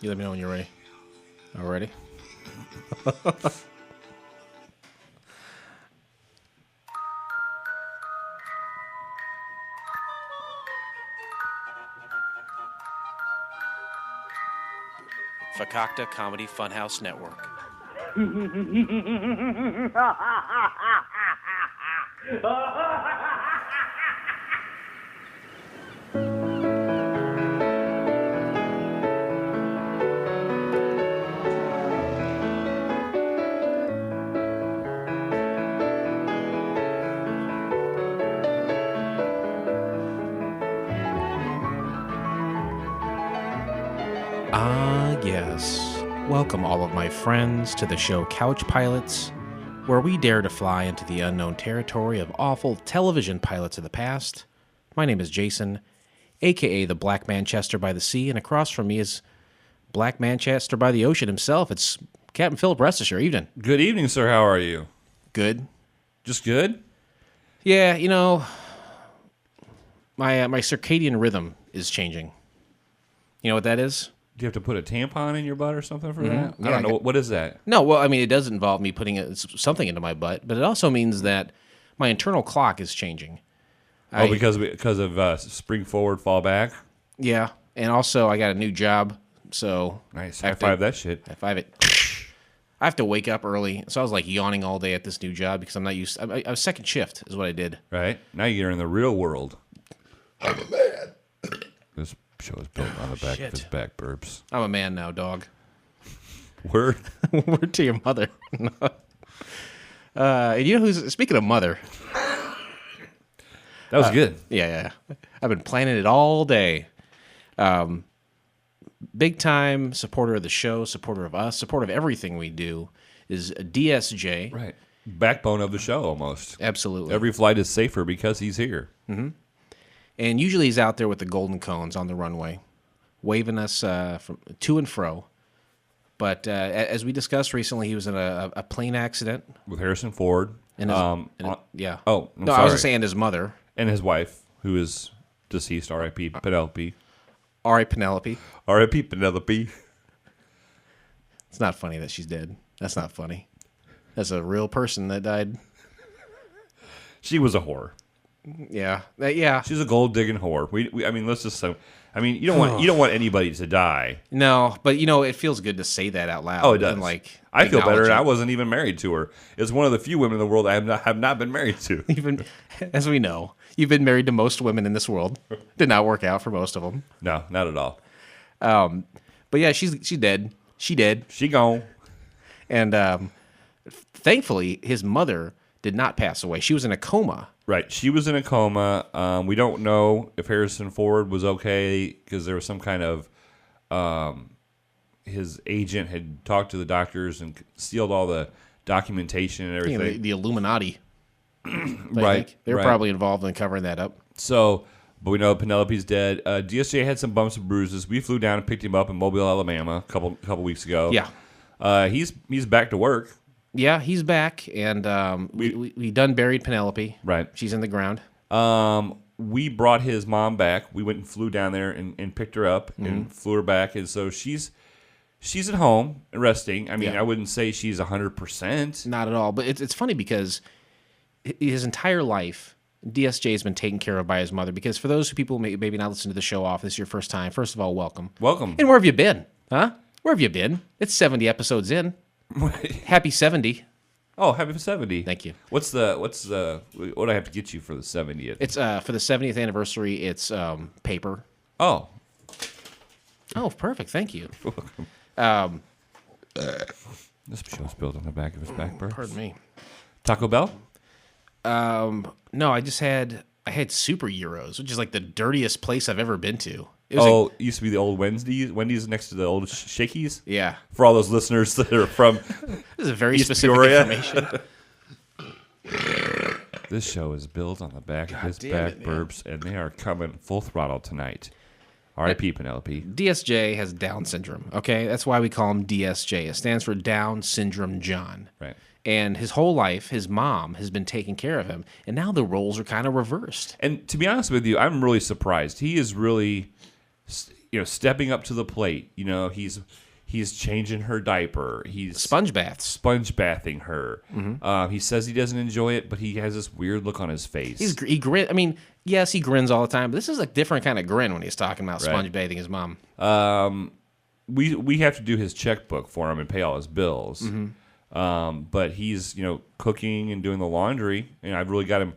You let me know when you're ready. All ready? Fakakta Comedy Funhouse Network. Yes. Welcome all of my friends to the show Couch Pilots, where we dare to fly into the unknown territory of awful television pilots of the past. My name is Jason, a.k.a. the Black Manchester by the Sea, and across from me is Black Manchester by the Ocean himself. It's Captain Philip Restisher. Evening. Good evening, sir. How are you? Good. Just good? Yeah, you know, my circadian rhythm is changing. You know what that is? Do you have to put a tampon in your butt or something for that? Yeah, I don't know. What is that? No, well, I mean, it does involve me putting something into my butt, but it also means that my internal clock is changing. Because of spring forward, fall back? Yeah, and also I got a new job, so... Nice. High five that shit. High five it. I have to wake up early, so I was like yawning all day at this new job because I'm not used... I was second shift is what I did. Right. Now you're in the real world. I'm a man. This show is built on the back of his back burps. I'm a man now, dog. Word? Word to your mother. And you know who's... Speaking of mother... That was good. Yeah. I've been planning it all day. Big time supporter of the show, supporter of us, supporter of everything we do is DSJ. Right. Backbone of the show, almost. Absolutely. Every flight is safer because he's here. Mm-hmm. And usually he's out there with the golden cones on the runway, waving us from to and fro. But as we discussed recently, he was in a plane accident. With Harrison Ford. Yeah. Oh, no, sorry. I was just saying his mother. And his wife, who is deceased, R.I.P. Penelope. R.I.P. Penelope. R.I.P. Penelope. It's not funny that she's dead. That's not funny. That's a real person that died. She was a whore. Yeah. Yeah. She's a gold digging whore. I mean, let's just say. I mean, you don't want anybody to die. No, but you know, it feels good to say that out loud. Oh, it does. And, like, I feel better. I wasn't even married to her. It's one of the few women in the world I have not been married to. Even as we know, you've been married to most women in this world. Did not work out for most of them. No, not at all. But yeah, she's dead. She dead. She gone. And thankfully, his mother did not pass away. She was in a coma. Right. She was in a coma. We don't know if Harrison Ford was okay because there was some kind of his agent had talked to the doctors and sealed all the documentation and everything. The Illuminati. Right. They're probably involved in covering that up. So, but we know Penelope's dead. DSJ had some bumps and bruises. We flew down and picked him up in Mobile, Alabama a couple weeks ago. Yeah. He's back to work. Yeah, he's back, and we done buried Penelope. Right. She's in the ground. We brought his mom back. We went and flew down there and picked her up and flew her back. And so she's at home resting. I mean, I wouldn't say she's 100%. Not at all. But it's funny because his entire life, DSJ has been taken care of by his mother. Because for those people who maybe not listen to the show off, this is your first time. First of all, welcome. Welcome. And where have you been? Huh? Where have you been? It's 70 episodes in. Happy 70. Oh, happy 70. Thank you. What do I have to get you for the 70th? It's for the 70th anniversary, it's paper. Oh, perfect. Thank you. This show's built on the back of his back burps. Pardon me. Taco Bell? No, I had Super Euros, which is like the dirtiest place I've ever been to. It used to be the old Wendy's next to the old Shakey's? Yeah. For all those listeners that are from This is very East specific Peoria. information. This show is built on the back of his back burps, and they are coming full throttle tonight. R.I.P. Penelope. DSJ has Down syndrome, okay? That's why we call him DSJ. It stands for Down Syndrome John. Right. And his whole life, his mom has been taking care of him, and now the roles are kind of reversed. And to be honest with you, I'm really surprised. He is really... stepping up to the plate. He's changing her diaper. He's sponge bathing her. Mm-hmm. He says he doesn't enjoy it, but he has this weird look on his face. He grins. I mean, yes, he grins all the time, but this is a different kind of grin when he's talking about sponge bathing his mom. We have to do his checkbook for him and pay all his bills. Mm-hmm. But he's cooking and doing the laundry, and I've really got him.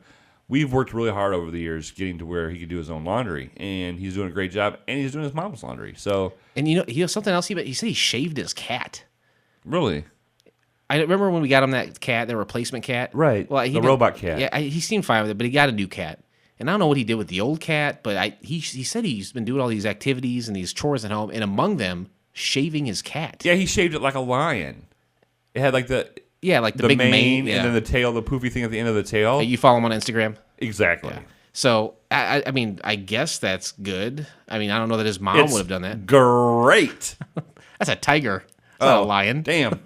We've worked really hard over the years getting to where he could do his own laundry, and he's doing a great job, and he's doing his mom's laundry. So, and he has something else. He said he shaved his cat. Really? I remember when we got him that cat, the replacement cat. Right. Well, the robot cat. Yeah, he seemed fine with it, but he got a new cat. And I don't know what he did with the old cat, but he said he's been doing all these activities and these chores at home, and among them, shaving his cat. Yeah, he shaved it like a lion. It had like the big mane, and then the tail, the poofy thing at the end of the tail. You follow him on Instagram? Exactly. Yeah. So, I mean, I guess that's good. I mean, I don't know that his mom would have done that. Great. That's a tiger. It's not a lion. Damn.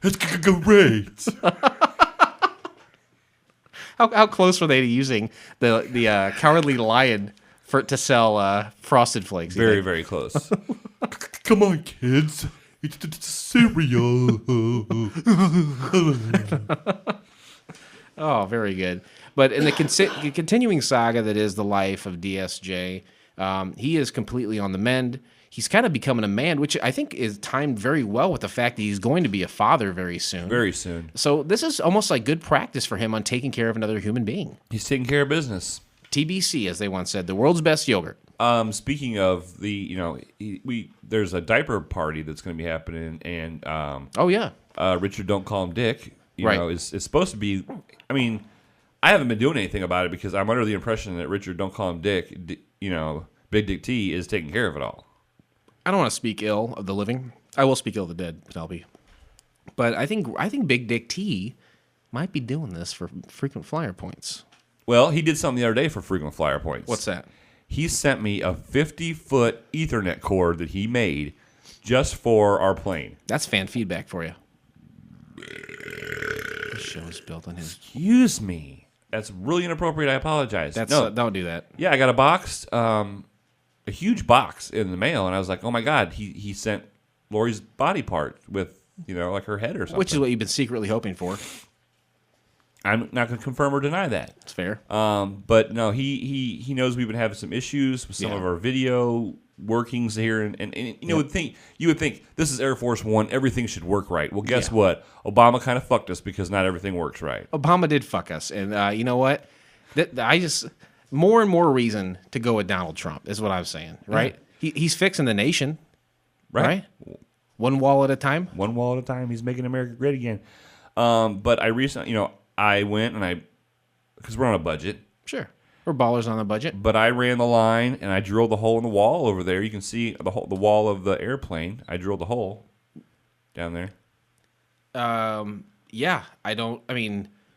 It's great. How close were they to using the Cowardly Lion to sell Frosted Flakes? Very, very close. Come on, kids. It's cereal. Oh, very good. But in the continuing saga that is the life of DSJ, he is completely on the mend. He's kind of becoming a man, which I think is timed very well with the fact that he's going to be a father very soon. Very soon. So this is almost like good practice for him on taking care of another human being. He's taking care of business. TBC, as they once said, the world's best yogurt. Speaking of there's a diaper party that's going to be happening, and Richard, don't call him Dick. Is supposed to be. I mean, I haven't been doing anything about it because I'm under the impression that Richard, don't call him Dick. Big Dick T is taking care of it all. I don't want to speak ill of the living. I will speak ill of the dead, Penelope. But I think Big Dick T might be doing this for frequent flyer points. Well, he did something the other day for frequent flyer points. What's that? He sent me a 50-foot Ethernet cord that he made just for our plane. That's fan feedback for you. The show is built on his... Excuse me. That's really inappropriate. I apologize. Don't do that. Yeah, I got a box, a huge box in the mail, and I was like, oh my God, he sent Lori's body part with, like her head or something. Which is what you've been secretly hoping for. I'm not going to confirm or deny that. It's fair. But no, he knows we've been having some issues with some of our video workings here, and you would think this is Air Force One, everything should work right. Well, guess what? Obama kind of fucked us because not everything works right. Obama did fuck us, and you know what? More and more reason to go with Donald Trump is what I'm saying. Right? Yeah. He's fixing the nation. Right? One wall at a time. One wall at a time. He's making America great again. But I recently, I went and because we're on a budget. Sure. We're ballers on the budget. But I ran the line and I drilled the hole in the wall over there. You can see the wall of the airplane. I drilled the hole down there. Yeah.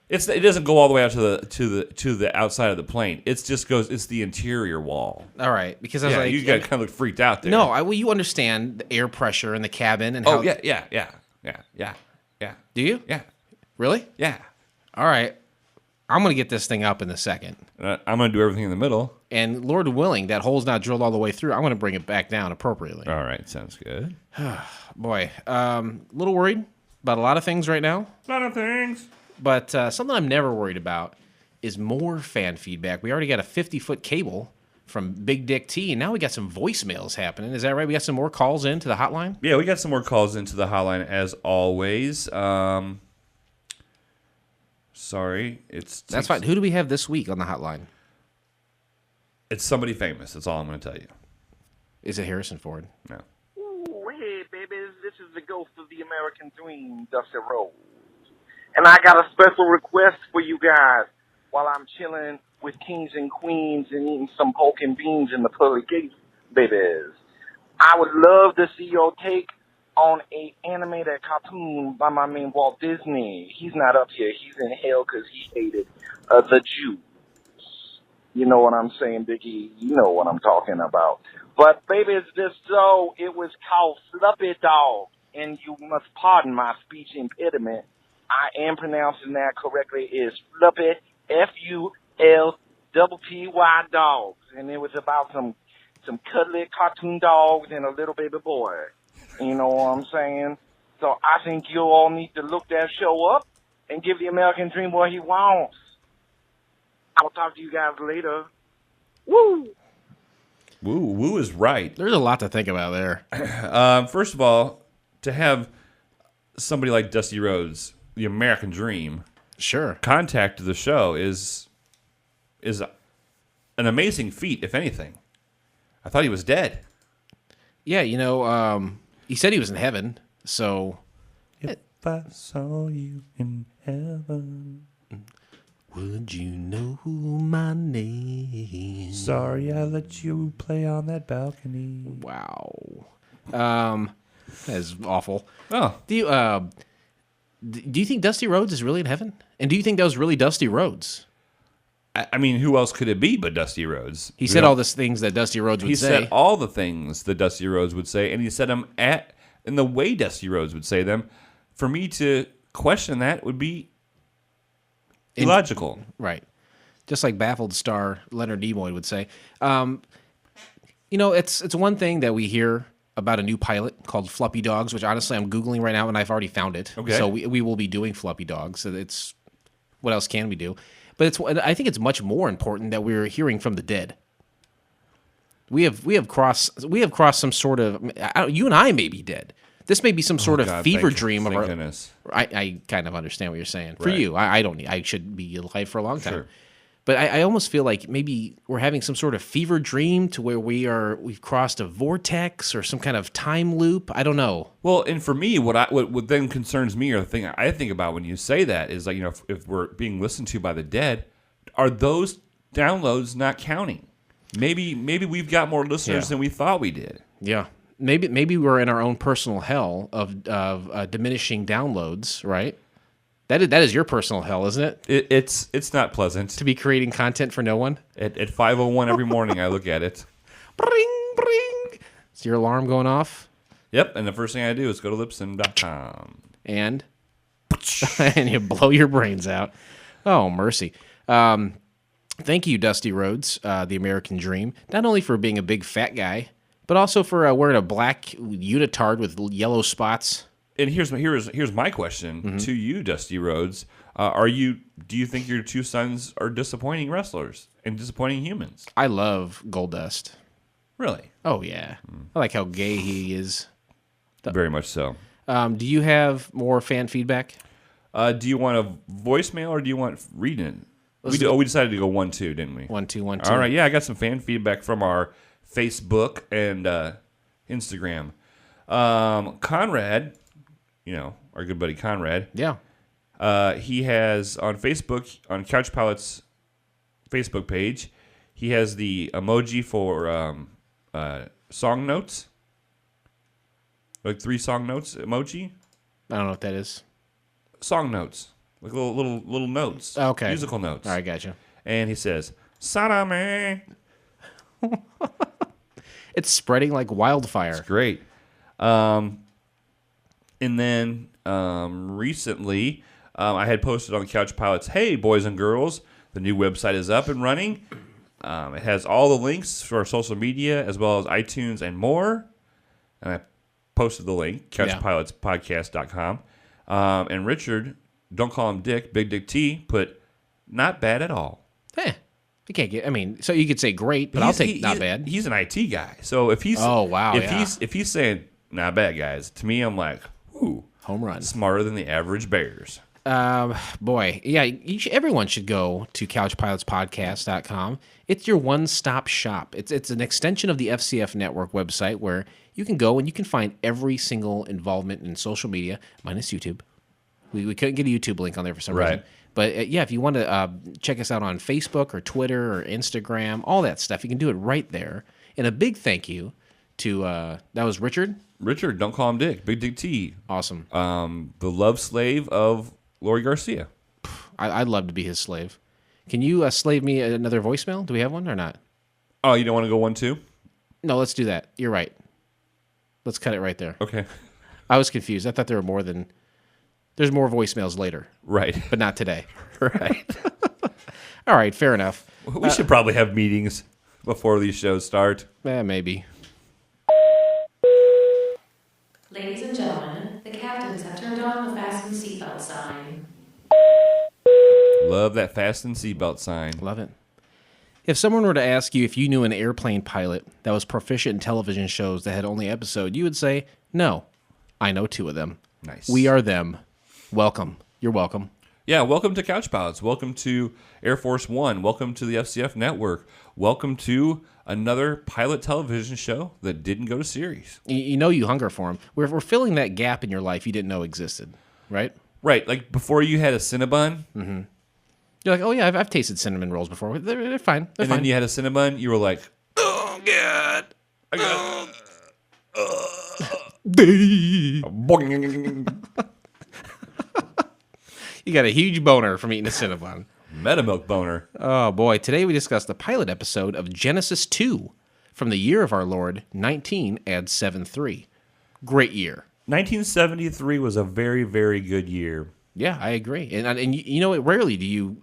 It doesn't go all the way out to the outside of the plane. It just goes. It's the interior wall. All right, because I was like, you got kind of look freaked out there. No, you understand the air pressure in the cabin and how. Oh yeah. Do you? Yeah. Really? Yeah. All right. I'm going to get this thing up in a second. I'm going to do everything in the middle. And Lord willing, that hole's not drilled all the way through. I'm going to bring it back down appropriately. All right. Sounds good. Boy, a little worried about a lot of things right now. A lot of things. But something I'm never worried about is more fan feedback. We already got a 50-foot cable from Big Dick T, and now we got some voicemails happening. Is that right? We got some more calls into the hotline? Yeah, we got some more calls into the hotline as always. Sorry, that's fine. Who do we have this week on the hotline? It's somebody famous. That's all I'm going to tell you. Is it Harrison Ford? No. Ooh, hey, babies. This is the ghost of the American dream, Dusty Rose. And I got a special request for you guys while I'm chilling with kings and queens and eating some pork and beans in the pearly gates, babies. I would love to see your take on a animated cartoon by my man Walt Disney. He's not up here. He's in hell because he hated the Jews. You know what I'm saying, Biggie? You know what I'm talking about. But, baby, it's just so it was called Fluffy Dog, and you must pardon my speech impediment. I am pronouncing that correctly. It's Fluffy, F-U-L-P-P-Y dogs. And it was about some some cuddly cartoon dogs and a little baby boy. You know what I'm saying? So I think you all need to look that show up and give the American Dream what he wants. I'll talk to you guys later. Woo! Woo is right. There's a lot to think about there. First of all, to have somebody like Dusty Rhodes, the American Dream, sure, contact the show is an amazing feat, if anything. I thought he was dead. Yeah, he said he was in heaven, so... If I saw you in heaven, would you know my name? Sorry I let you play on that balcony. Wow. That's awful. Oh. Do you think Dusty Rhodes is really in heaven? And do you think that was really Dusty Rhodes? I mean, who else could it be but Dusty Rhodes? He said all the things that Dusty Rhodes would say. He said all the things that Dusty Rhodes would say, and he said them in the way Dusty Rhodes would say them. For me to question that would be illogical. Right. Just like baffled star Leonard Nimoy would say. It's one thing that we hear about a new pilot called Fluffy Dogs, which honestly I'm Googling right now, and I've already found it. Okay. So we will be doing Fluffy Dogs. So it's what else can we do? But I think it's much more important that we're hearing from the dead. We have crossed some sort of. You and I may be dead. This may be some sort of fever dream of our. Goodness. I kind of understand what you're saying. For Right. you, I don't. I should be alive for a long time. Sure. But I almost feel like maybe we're having some sort of fever dream to where we've crossed a vortex or some kind of time loop. I don't know. Well, and for me, what then concerns me, or the thing I think about when you say that is like, if we're being listened to by the dead, are those downloads not counting? Maybe we've got more listeners than we thought we did. Yeah. Maybe we're in our own personal hell of diminishing downloads, right? That is your personal hell, isn't it? It's not pleasant. To be creating content for no one? At 5:01 every morning, I look at it. Bring, bring. Is your alarm going off? Yep, and the first thing I do is go to Libsyn.com. And you blow your brains out. Oh, mercy. Thank you, Dusty Rhodes, the American Dream, not only for being a big fat guy, but also for wearing a black unitard with yellow spots. And here's my question to you, Dusty Rhodes. Do you think your two sons are disappointing wrestlers and disappointing humans? I love Goldust. Really? Oh, yeah. I like how gay he is. Very much so. Do you have more fan feedback? Do you want a voicemail or do you want reading it? We decided to go 1-2, didn't we? 1-2, 1-2. All right, yeah, I got some fan feedback from our Facebook and Instagram. Conrad, our good buddy Conrad. Yeah. He has on Facebook, on Couch Pilot's Facebook page, he has the emoji for song notes. Like 3 song notes emoji. I don't know what that is. Song notes. Like little notes. Okay. Musical notes. All right, gotcha. And he says, Sadame. It's spreading like wildfire. It's great. And then recently, I had posted on Couch Pilots, hey, boys and girls, the new website is up and running. It has all the links for our social media as well as iTunes and more. And I posted the link, CouchPilotsPodcast.com. And Richard, don't call him Dick, Big Dick T, put not bad at all. You can't get. I mean, so you could say great, but I'll take not bad. He's an IT guy, so if he's if he's saying not bad, guys, to me, I'm like, ooh, home run, smarter than the average Bears. Boy, yeah, everyone should go to CouchPilotsPodcast.com. It's your one-stop shop. It's an extension of the FCF Network website where you can go and you can find every single involvement in social media, minus YouTube. We couldn't get a YouTube link on there for some reason. But if you want to check us out on Facebook or Twitter or Instagram, all that stuff, you can do it right there. And a big thank you to, that was Richard? Richard, don't call him Dick. Big Dick T. Awesome. The love slave of Lori Garcia. I'd love to be his slave. Can you slave me another voicemail? Do we have one or not? Oh, you don't want to go 1-2? No, let's do that. You're right. Let's cut it right there. Okay. I was confused. I thought there were more than... There's more voicemails later. Right. But not today. Right. All right, fair enough. We should probably have meetings before these shows start. Yeah, maybe. Ladies and gentlemen, the captains have turned on the fasten seatbelt sign. Love that fasten seatbelt sign. Love it. If someone were to ask you if you knew an airplane pilot that was proficient in television shows that had only episode, you would say, no, I know 2 of them. Nice. We are them. Welcome. You're welcome. Yeah, welcome to Couch Pilots. Welcome to Air Force One. Welcome to the FCF Network. Welcome to another pilot television show that didn't go to series. You know you hunger for them. We're filling that gap in your life you didn't know existed, right? Right, like before you had a Cinnabon. Mm-hmm. You're like, oh yeah, I've tasted cinnamon rolls before. They're fine. They're fine. Then you had a Cinnabon, you were like, oh, God. I got You got a huge boner from eating a Cinnabon. Metamilk boner. Oh, boy. Today we discuss the pilot episode of Genesis 2 from the year of our Lord, 1973. Great year. 1973 was a very, very good year. Yeah, I agree. And you know, rarely do you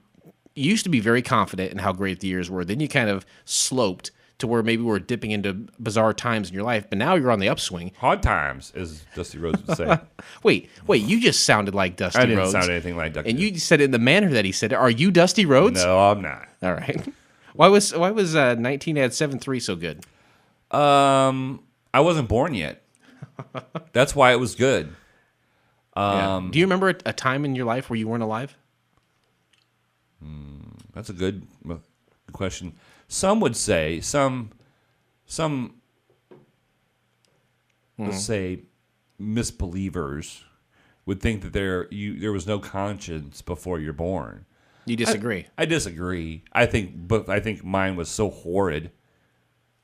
used to be very confident in how great the years were. Then you kind of sloped to where maybe we're dipping into bizarre times in your life, but now you're on the upswing. Hard times, as Dusty Rhodes would say. Wait, you just sounded like Dusty Rhodes. I didn't sound anything like Dusty. And you said it in the manner that he said it. Are you Dusty Rhodes? No, I'm not. All right. Why was 1973 so good? I wasn't born yet. That's why it was good. Yeah. Do you remember a time in your life where you weren't alive? That's a good question. Some would say, let's say, misbelievers would think that there was no conscience before you're born. You disagree? I disagree. I think mine was so horrid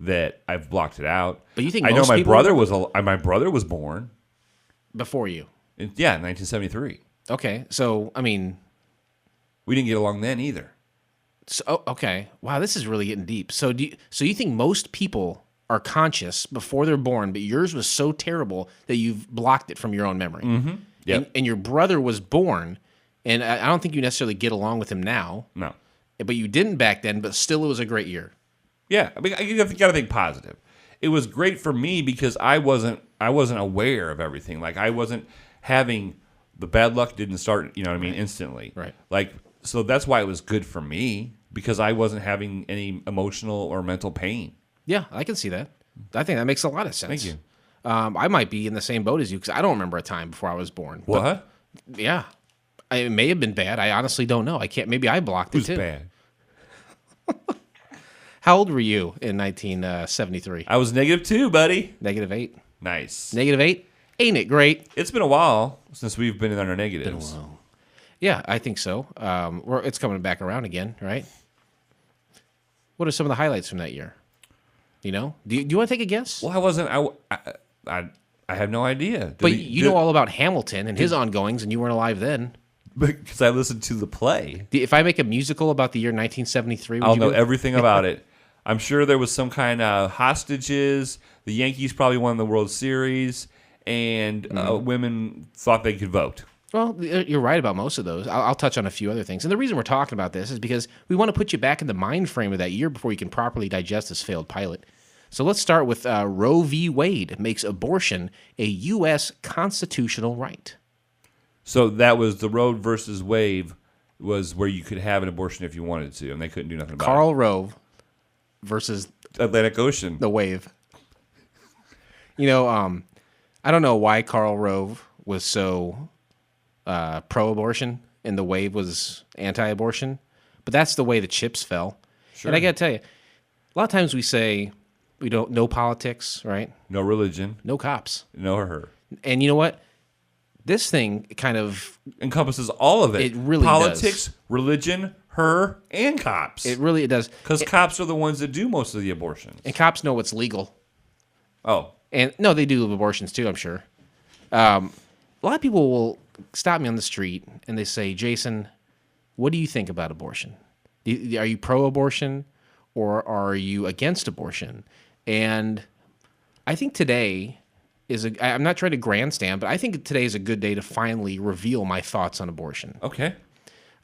that I've blocked it out. But you think I know most my people brother was born before you? In 1973. Okay, so I mean, we didn't get along then either. So okay, wow, this is really getting deep. So you think most people are conscious before they're born, but yours was so terrible that you've blocked it from your own memory? Mm-hmm. Yep. And your brother was born, and I don't think you necessarily get along with him now. No, but you didn't back then. But still, it was a great year. Yeah, I mean, you got to think positive. It was great for me because I wasn't aware of everything. Like I wasn't having the bad luck didn't start. You know what I mean? Instantly. Right. Like so that's why it was good for me because I wasn't having any emotional or mental pain. Yeah, I can see that. I think that makes a lot of sense. Thank you. I might be in the same boat as you because I don't remember a time before I was born. What? But, yeah, it may have been bad. I honestly don't know. I can't. Maybe I blocked it too. Who's bad? How old were you in 1973? I was -2, buddy. -8. Nice. -8. Ain't it great? It's been a while since we've been in our negatives. Been a while. Yeah, I think so. It's coming back around again, right? What are some of the highlights from that year? You know, do you want to take a guess? Well, I wasn't. I have no idea. But you know all about Hamilton and his ongoings, and you weren't alive then. Because I listened to the play. If I make a musical about the year 1973, I'll know everything about it. I'm sure there was some kind of hostages. The Yankees probably won the World Series, and women thought they could vote. Well, you're right about most of those. I'll touch on a few other things. And the reason we're talking about this is because we want to put you back in the mind frame of that year before you can properly digest this failed pilot. So let's start with Roe v. Wade makes abortion a U.S. constitutional right. So that was the Roe versus Wade was where you could have an abortion if you wanted to, and they couldn't do nothing about Karl Rove versus Atlantic Ocean. The wave. You know, I don't know why Karl Rove was so pro-abortion and the wave was anti-abortion, but that's the way the chips fell. Sure. And I got to tell you, a lot of times we say we don't know politics, right? No religion. No cops. No her. And you know what? This thing kind of encompasses all of it. It really politics, does. Religion, her, and cops. It really does. Because cops are the ones that do most of the abortions. And cops know what's legal. Oh. And no, they do abortions too, I'm sure. A lot of people will stop me on the street and they say, Jason, what do you think about abortion? Are you pro-abortion or are you against abortion? And I think today I'm not trying to grandstand, but I think today is a good day to finally reveal my thoughts on abortion. Okay.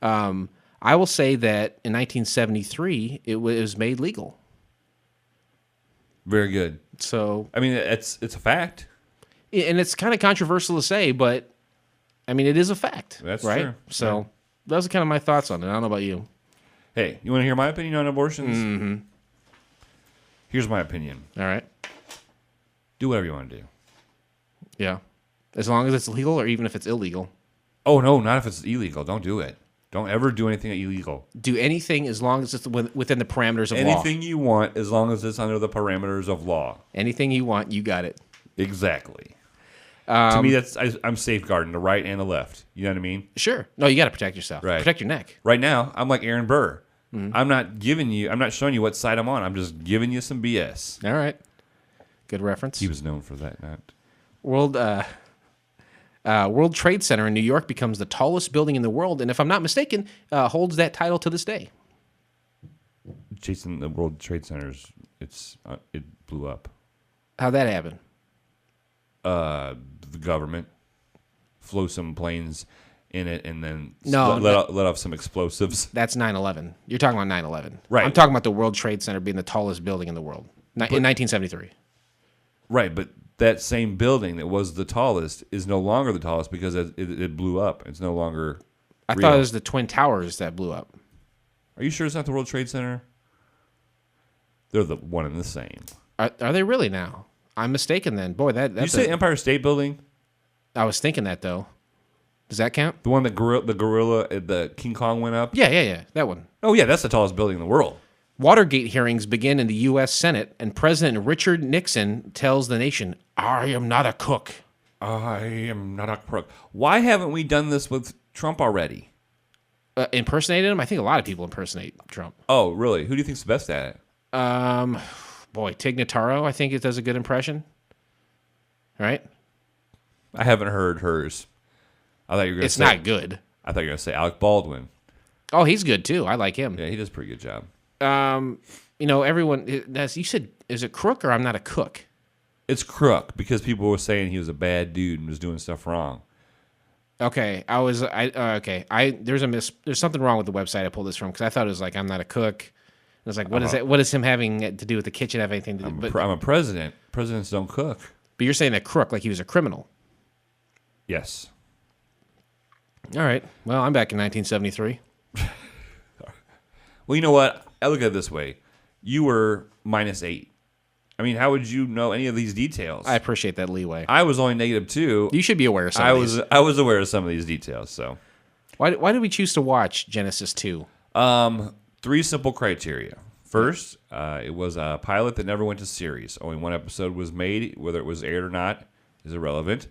I will say that in 1973, it was made legal. Very good. So I mean, it's a fact. And it's kind of controversial to say, but I mean, it is a fact. That's right? true. So yeah. Those are kind of my thoughts on it. I don't know about you. Hey, you want to hear my opinion on abortions? Mm-hmm. Here's my opinion. All right. Do whatever you want to do. Yeah. As long as it's legal or even if it's illegal. Oh, no, not if it's illegal. Don't do it. Don't ever do anything illegal. Do anything as long as it's within the parameters of law. Anything you want as long as it's under the parameters of law. Anything you want, you got it. Exactly. To me, I'm safeguarding the right and the left. You know what I mean? Sure. No, you got to protect yourself. Right. Protect your neck. Right now, I'm like Aaron Burr. Mm-hmm. I'm not showing you what side I'm on. I'm just giving you some BS. All right. Good reference. He was known for that. World Trade Center in New York becomes the tallest building in the world, and if I'm not mistaken, holds that title to this day. Jason, the World Trade Center, it blew up. How'd that happen? The government flew some planes in it and then let off some explosives. That's 9/11. You're talking about 9/11. Right. I'm talking about the World Trade Center being the tallest building in the world in 1973. Right, but that same building that was the tallest is no longer the tallest because it blew up. It's no longer I thought it was the Twin Towers that blew up. Are you sure it's not the World Trade Center? They're the one and the same. Are they really now? I'm mistaken then. Boy, that's... Did you say Empire State Building? I was thinking that, though. Does that count? The one that the gorilla, the King Kong went up? Yeah. That one. Oh, yeah, that's the tallest building in the world. Watergate hearings begin in the U.S. Senate, and President Richard Nixon tells the nation, I am not a cook. I am not a crook. Why haven't we done this with Trump already? Impersonated him? I think a lot of people impersonate Trump. Oh, really? Who do you think's the best at it? Tig Notaro, I think it does a good impression. Right? I haven't heard hers. I thought you were going to It's say... not good. I thought you were going to say Alec Baldwin. Oh, he's good, too. I like him. Yeah, he does a pretty good job. Everyone... You said, is it crook or I'm not a cook? It's crook because people were saying he was a bad dude and was doing stuff wrong. Okay, there's something wrong with the website I pulled this from because I thought it was like I'm not a cook. I was like, what is that? What does him having to do with the kitchen have anything to do? I'm a president. Presidents don't cook. But you're saying that crook, like he was a criminal. Yes. All right. Well, I'm back in 1973. Well, you know what? I look at it this way. You were -8. I mean, how would you know any of these details? I appreciate that leeway. I was only -2. You should be aware of some of these. I was aware of some of these details. So, why did we choose to watch Genesis 2? 3 simple criteria. First, it was a pilot that never went to series. Only one episode was made. Whether it was aired or not is irrelevant.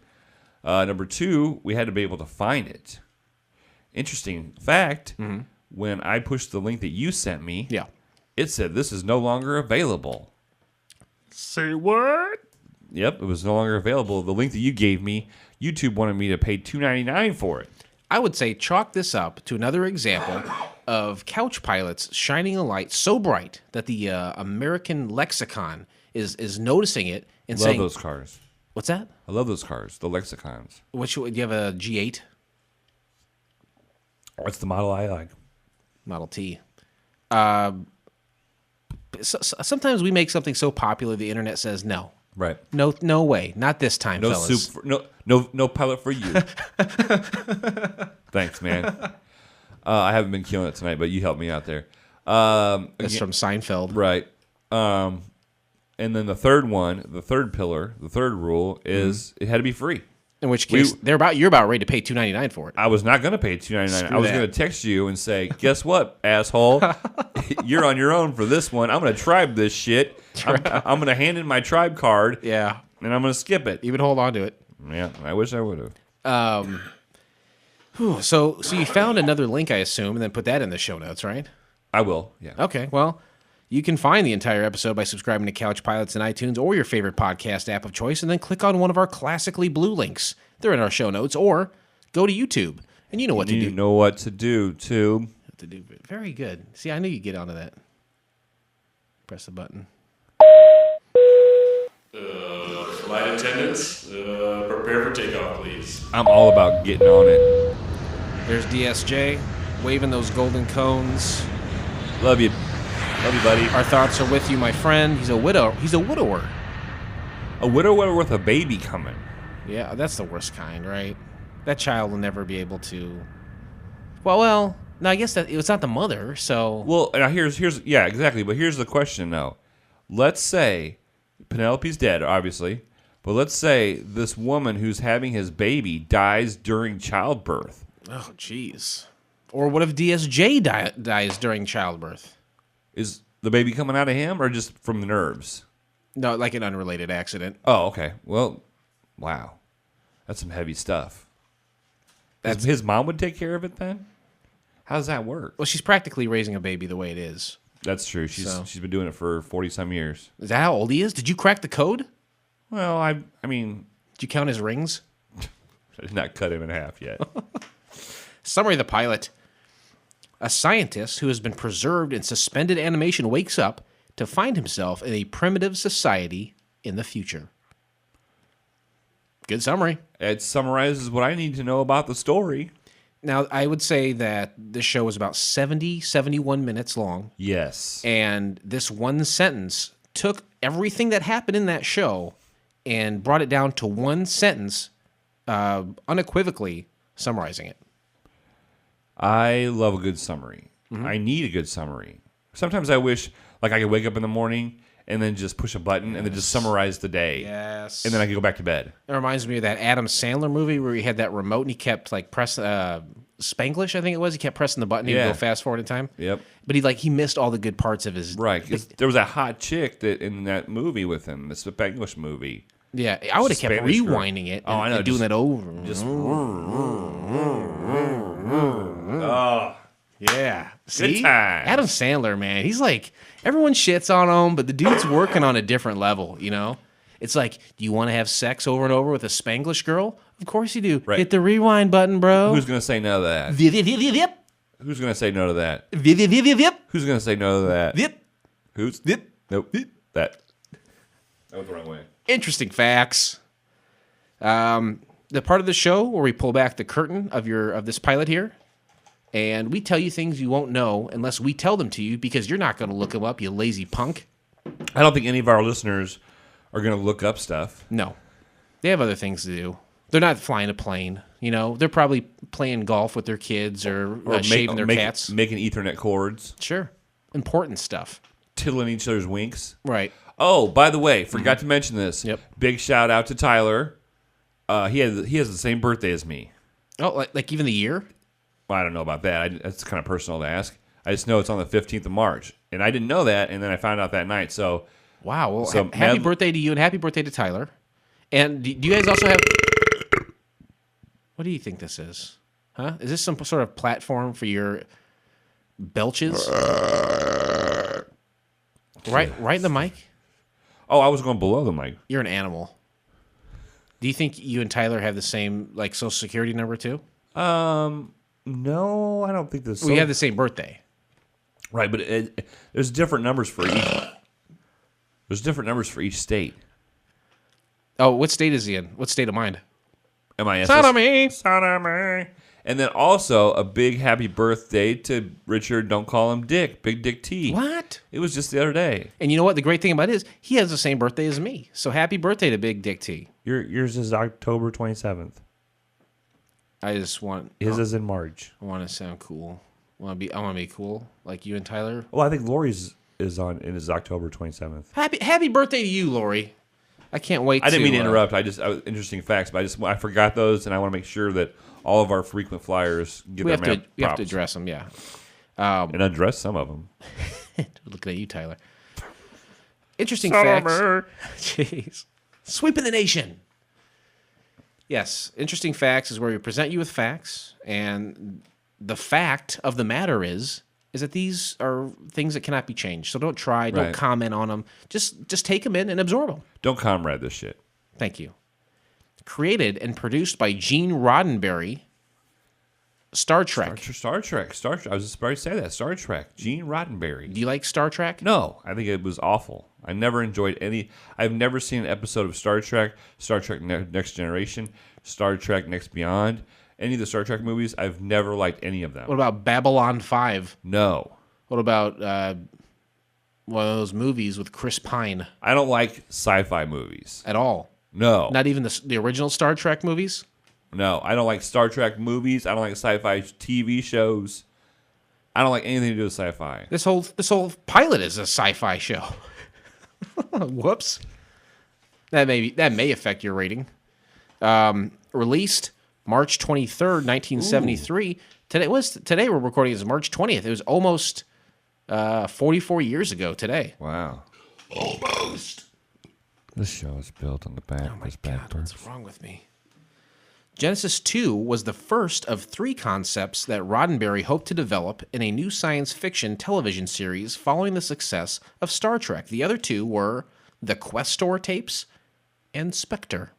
Number 2, we had to be able to find it. Interesting fact, when I pushed the link that you sent me, it said this is no longer available. Say what? Yep, it was no longer available. The link that you gave me, YouTube wanted me to pay $2.99 for it. I would say chalk this up to another example of couch pilots shining a light so bright that the American lexicon is noticing it and saying... Love those cars. What's that? I love those cars, the lexicons. Do you have a G8? What's the model I like? Model T. Sometimes we make something so popular the internet says no. Right. No way. Not this time, no fellas. No pilot for you. Thanks, man. I haven't been killing it tonight, but you helped me out there. That's from Seinfeld. Right. And then the third one, the third pillar, the third rule is it had to be free. In which case, you're about ready to pay $2.99 for it. I was not going to pay $2.99. I was going to text you and say, "Guess what, asshole? You're on your own for this one. I'm going to tribe this shit. I'm going to hand in my tribe card. Yeah, and I'm going to skip it. You would hold on to it. Yeah, I wish I would have. So you found another link, I assume, and then put that in the show notes, right? I will. Yeah. Okay. Well, you can find the entire episode by subscribing to Couch Pilots in iTunes or your favorite podcast app of choice, and then click on one of our classically blue links. They're in our show notes, or go to YouTube, and you know what to do. You know what to do, too. Very good. See, I knew you'd get onto that. Press the button. Flight attendants, prepare for takeoff, please. I'm all about getting on it. There's DSJ, waving those golden cones. Love you. Love you, buddy. Our thoughts are with you, my friend. He's a widower. A widower with a baby coming. Yeah, that's the worst kind, right? That child will never be able to. Well. No, I guess that it's not the mother. So. Well, now here's yeah, exactly. But here's the question, though. Let's say Penelope's dead, obviously. But let's say this woman who's having his baby dies during childbirth. Oh, jeez. Or what if DSJ dies during childbirth? Is the baby coming out of him or just from the nerves? No, like an unrelated accident. Oh, okay. Well, wow. That's some heavy stuff. His mom would take care of it then? How does that work? Well, she's practically raising a baby the way it is. That's true. She's been doing it for 40-some years. Is that how old he is? Did you crack the code? Well, I mean... Did you count his rings? I did not cut him in half yet. Summary of the pilot. A scientist who has been preserved in suspended animation wakes up to find himself in a primitive society in the future. Good summary. It summarizes what I need to know about the story. Now, I would say that this show was about 71 minutes long. Yes. And this one sentence took everything that happened in that show and brought it down to one sentence, unequivocally summarizing it. I love a good summary. Mm-hmm. I need a good summary. Sometimes I wish like I could wake up in the morning and then just push a button and then just summarize the day. Yes. And then I can go back to bed. It reminds me of that Adam Sandler movie where he had that remote and he kept like pressing Spanglish, I think it was. He kept pressing the button. He would go fast forward in time. Yep. But he missed all the good parts of his... Right. 'Cause there was a hot chick that in that movie with him, the Spanglish movie. Yeah. I would have kept rewinding it and, I know, and doing that over. Just... Oh. Yeah. See? Good times. Adam Sandler, man. He's like, everyone shits on him, but the dude's working on a different level, you know? It's like, do you want to have sex over and over with a Spanglish girl? Of course you do. Right. Hit the rewind button, bro. Who's going to say no to that? Vip. Who's going to say no to that? Vip. Who's going to say no to that? Vip. Who's? Vip. Nope. That went the wrong way. Interesting facts. The part of the show where we pull back the curtain of this pilot here, and we tell you things you won't know unless we tell them to you because you're not going to look them up, you lazy punk. I don't think any of our listeners are going to look up stuff. No. They have other things to do. They're not flying a plane. You know, they're probably playing golf with their kids or shaving their cats. Making Ethernet cords. Sure. Important stuff. Tiddling each other's winks. Right. Oh, by the way, forgot to mention this. Yep. Big shout out to Tyler. He has the same birthday as me. Oh, like even the year? Well, I don't know about that. That's kind of personal to ask. I just know it's on the 15th of March. And I didn't know that, and then I found out that night. So, wow. Well, happy birthday to you, and happy birthday to Tyler. And do you guys also have... What do you think this is? Huh? Is this some sort of platform for your belches? Right in the mic? Oh, I was going below the mic. You're an animal. Do you think you and Tyler have the same like social security number too? No, I don't think this. We have the same birthday. Right, but there's different numbers for each. There's different numbers for each state. Oh, what state is he in? What state of mind? MIS. Sodomy. And then also a big happy birthday to Richard. Don't call him Dick. Big Dick T. What? It was just the other day. And you know what? The great thing about it is he has the same birthday as me. So happy birthday to Big Dick T. Yours is October 27th. I just want his is in March. I want to sound cool. I want to be cool like you and Tyler. Well, I think Lori's is October 27th. Happy birthday to you, Lori. I can't wait. I didn't mean to interrupt. Interesting facts, but I forgot those, and I want to make sure that all of our frequent flyers get their props. We have to address them, yeah. And undress some of them. Looking at you, Tyler. Interesting facts. Jeez. Sweeping the nation. Yes, interesting facts is where we present you with facts, and the fact of the matter is that these are things that cannot be changed. So don't try, don't comment on them. Just take them in and absorb them. Don't comrade this shit. Thank you. Created and produced by Gene Roddenberry. Star Trek. Star Trek. I was just about to say that. Star Trek. Gene Roddenberry. Do you like Star Trek? No, I think it was awful. I never enjoyed any. I've never seen an episode of Star Trek Next Generation, Star Trek Next Beyond, any of the Star Trek movies. I've never liked any of them. What about Babylon 5? No. What about one of those movies with Chris Pine. I don't like sci-fi movies. At all. No. Not even the original Star Trek movies? No, I don't like Star Trek movies. I don't like sci-fi TV shows. I don't like anything to do with sci-fi. This whole pilot is a sci-fi show. Whoops. That may affect your rating. Released March 23rd, 1973. Ooh. Today we're recording is March 20th. It was almost 44 years ago today. Wow. Almost. This show is built on the back. Oh my God, what's wrong with me? Genesis 2 was the first of 3 concepts that Roddenberry hoped to develop in a new science fiction television series following the success of Star Trek. The other 2 were the Questor tapes and Spectre.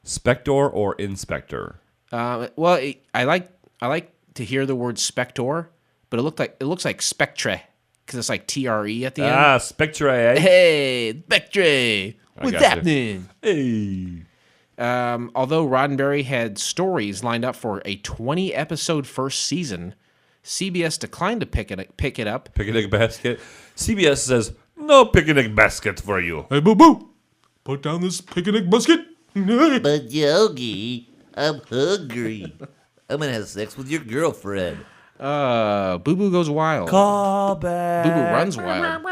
Spectre or Inspector? Well, I like to hear the word Spectre, but it looks like Spectre because it's like TRE at the end. Ah, Spectre. Eh? Hey, Spectre. What's happening? Hey. Although Roddenberry had stories lined up for a 20-episode first season, CBS declined to pick it up. Picnic basket. CBS says, no picnic basket for you. Hey, boo-boo. Put down this picnic basket. But Yogi, I'm hungry. I'm going to have sex with your girlfriend. Boo-boo goes wild. Call back. Boo-boo runs wild.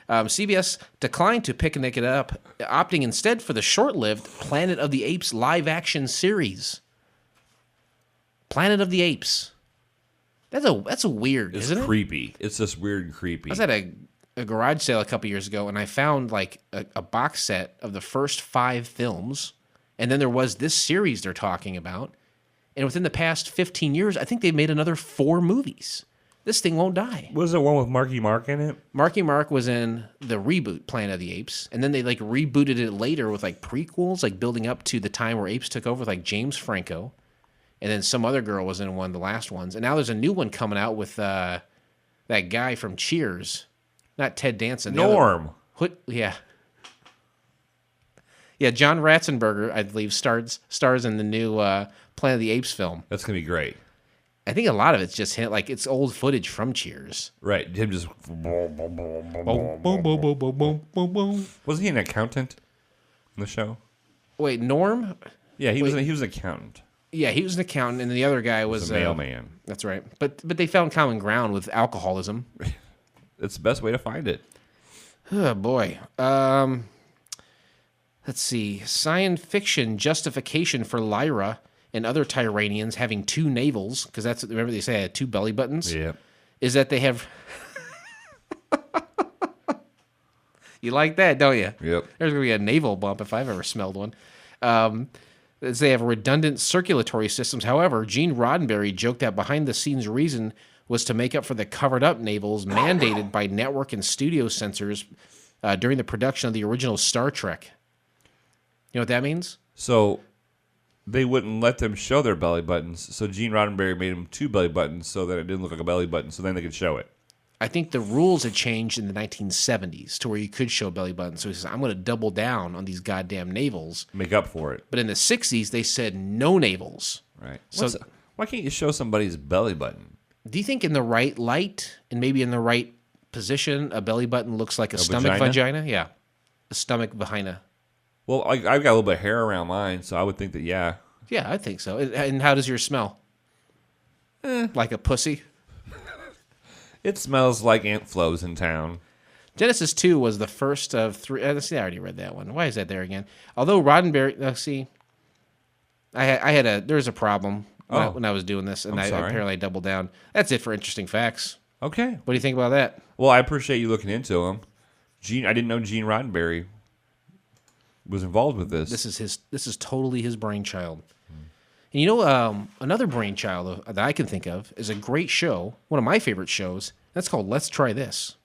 CBS declined to picnic it up, opting instead for the short-lived Planet of the Apes live-action series. Planet of the Apes. That's a weird, isn't it? It's creepy. It's just weird and creepy. I was at a garage sale a couple years ago, and I found like a box set of the first 5 films, and then there was this series they're talking about. And within the past 15 years, I think they've made another 4 movies. This thing won't die. Was there one with Marky Mark in it? Marky Mark was in the reboot Planet of the Apes, and then they like rebooted it later with like prequels, like building up to the time where Apes took over with like James Franco, and then some other girl was in one of the last ones, and now there's a new one coming out with that guy from Cheers, not Ted Danson. Norm. Yeah, John Ratzenberger, I believe, stars in the new Planet of the Apes film. That's gonna be great. I think a lot of it's just him, like it's old footage from Cheers. Right, him just. Wasn't he an accountant in the show? Wait, Norm? Yeah, he was an accountant. Yeah, he was an accountant, and the other guy was a mailman. That's right. But they found common ground with alcoholism. It's the best way to find it. Oh boy. Let's see. Science fiction justification for Lyra and other Tyranians having 2 navels, because remember they say I had 2 belly buttons? Yeah. Is that they have... You like that, don't you? Yep. There's going to be a navel bump if I've ever smelled one. As they have redundant circulatory systems. However, Gene Roddenberry joked that behind-the-scenes reason was to make up for the covered-up navels mandated by network and studio censors during the production of the original Star Trek. You know what that means? So... they wouldn't let them show their belly buttons, so Gene Roddenberry made them 2 belly buttons so that it didn't look like a belly button, so then they could show it. I think the rules had changed in the 1970s to where you could show belly buttons. So he says, I'm going to double down on these goddamn navels. Make up for it. But in the 60s, they said no navels. Right. So why can't you show somebody's belly button? Do you think in the right light and maybe in the right position, a belly button looks like a stomach vagina? Yeah. A stomach vagina. Well, I've got a little bit of hair around mine, so I would think that, yeah. Yeah, I think so. And how does yours smell? Like a pussy? It smells like Aunt Flo's in town. Genesis 2 was the first of 3... I already read that one. Why is that there again? Although Roddenberry... there was a problem when I was doing this, and apparently I doubled down. That's it for interesting facts. Okay. What do you think about that? Well, I appreciate you looking into them. I didn't know Gene Roddenberry was involved with this. This is totally his brainchild. And you know, another brainchild that I can think of is a great show, one of my favorite shows. That's called Let's Try This.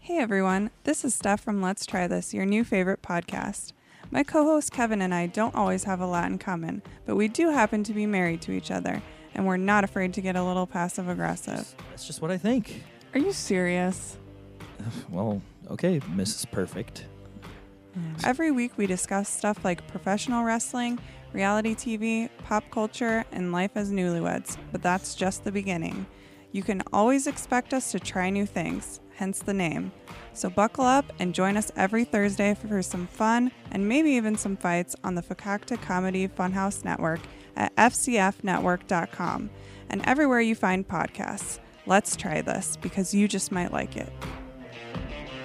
Hey everyone, this is Steph from Let's Try This, your new favorite podcast. My co-host Kevin and I don't always have a lot in common, but we do happen to be married to each other, and we're not afraid to get a little passive-aggressive. That's just what I think. Are you serious? Well, okay, Mrs. Perfect. Every week we discuss stuff like professional wrestling, reality TV, pop culture, and life as newlyweds, but that's just the beginning. You can always expect us to try new things, hence the name. So buckle up and join us every Thursday for some fun and maybe even some fights on the Fakakta Comedy Funhouse Network at fcfnetwork.com and everywhere you find podcasts. Let's try this because you just might like it.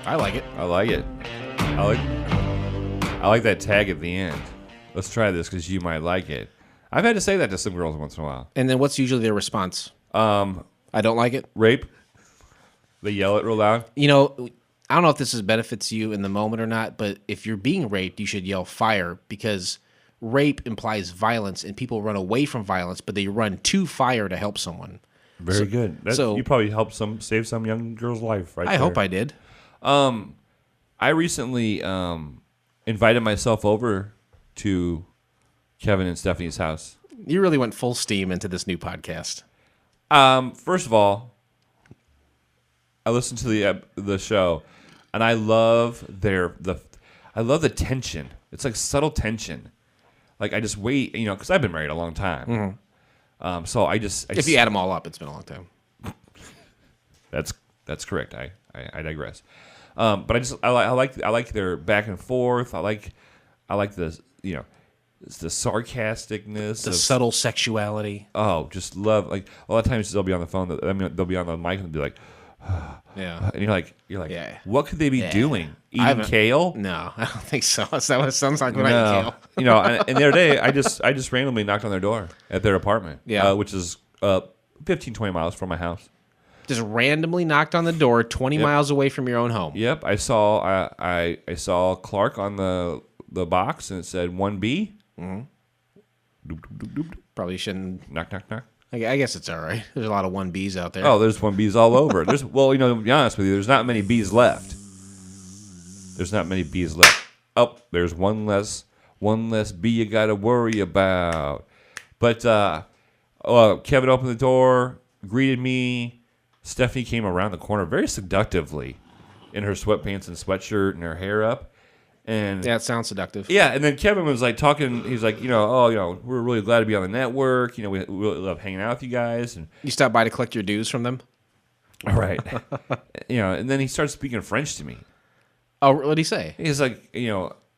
I like it. I like it. I like that tag at the end. Let's try this because you might like it. I've had to say that to some girls once in a while. And then what's usually their response? I don't like it. Rape. They yell it real loud. You know, I don't know if this benefits you in the moment or not, but if you're being raped, you should yell fire because rape implies violence and people run away from violence, but they run to fire to help someone. Very good. You probably helped save some young girl's life, right? I hope I did. I recently invited myself over to Kevin and Stephanie's house. You really went full steam into this new podcast. First of all, I listened to the show, and I love the tension. It's like subtle tension. Like I just wait, because I've been married a long time. Mm-hmm. So if you add them all up, it's been a long time. That's correct. I digress. But I like their back and forth. I like the the sarcasticness, the subtle sexuality. Oh, just love. Like a lot of times they'll be on the phone. They'll be on the mic and be like, yeah. And you're like, yeah. What could they be doing? Eating kale? No, I don't think so. Is that what it sounds like when I eat kale? And the other day I just randomly knocked on their door at their apartment. Yeah, which is 15, 20 miles from my house. Just randomly knocked on the door 20 miles away from your own home. Yep. I saw Clark on the box and it said 1B. Mm-hmm. Doop, doop, doop, doop. Probably shouldn't. Knock, knock, knock. I guess it's all right. There's a lot of 1Bs out there. Oh, there's 1Bs all over. To be honest with you, there's not many Bs left. Oh, there's one less B you got to worry about. But Kevin opened the door, greeted me. Stephanie came around the corner very seductively in her sweatpants and sweatshirt and her hair up. And yeah, it sounds seductive. Yeah, and then Kevin was like talking. He's like, we're really glad to be on the network. We really love hanging out with you guys. And you stopped by to collect your dues from them, right? And then he started speaking French to me. Oh, what did he say? He's like,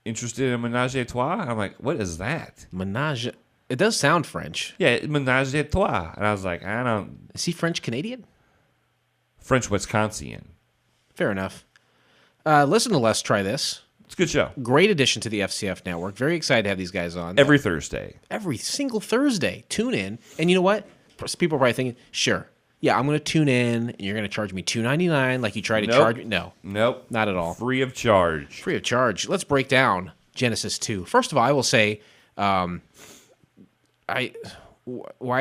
interested in ménage à trois. I'm like, what is that? Ménage. It does sound French. Yeah, ménage à trois. And I was like, I don't. Is he French Canadian? French Wisconsin. Fair enough. Listen to Let's Try This. It's a good show. Great addition to the FCF network. Very excited to have these guys on. Every Thursday. Every single Thursday. Tune in. And you know what? People are probably thinking, sure. Yeah, I'm going to tune in, and you're going to charge me $2.99 like you try to charge me. No. Nope. Not at all. Free of charge. Free of charge. Let's break down Genesis 2. First of all, I will say, why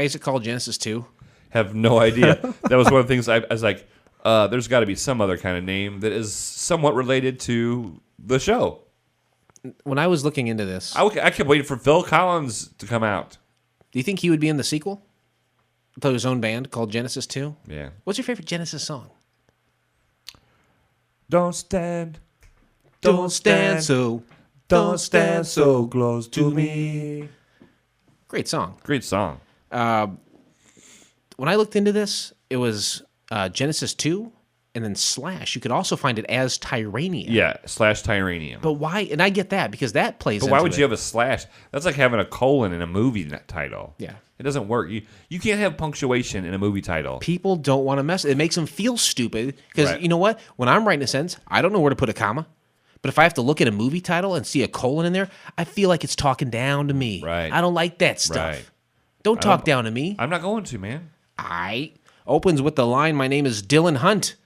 is it called Genesis 2? Have no idea. That was one of the things I was like, there's got to be some other kind of name that is somewhat related to the show. When I was looking into this, I kept waiting for Phil Collins to come out. Do you think he would be in the sequel? To his own band called Genesis 2? Yeah. What's your favorite Genesis song? Don't stand so close to me. Great song. Great song. When I looked into this, it was Genesis 2 and then / You could also find it as Tyranium. Yeah, / Tyranium. But why? And I get that because that plays But why would you have a slash? That's like having a colon in a movie title. Yeah. It doesn't work. You can't have punctuation in a movie title. People don't want to mess. It makes them feel stupid because You know what? When I'm writing a sentence, I don't know where to put a comma. But if I have to look at a movie title and see a colon in there, I feel like it's talking down to me. Right. I don't like that stuff. Right. Don't talk down to me. I'm not going to, man. Opens with the line, "My name is Dylan Hunt.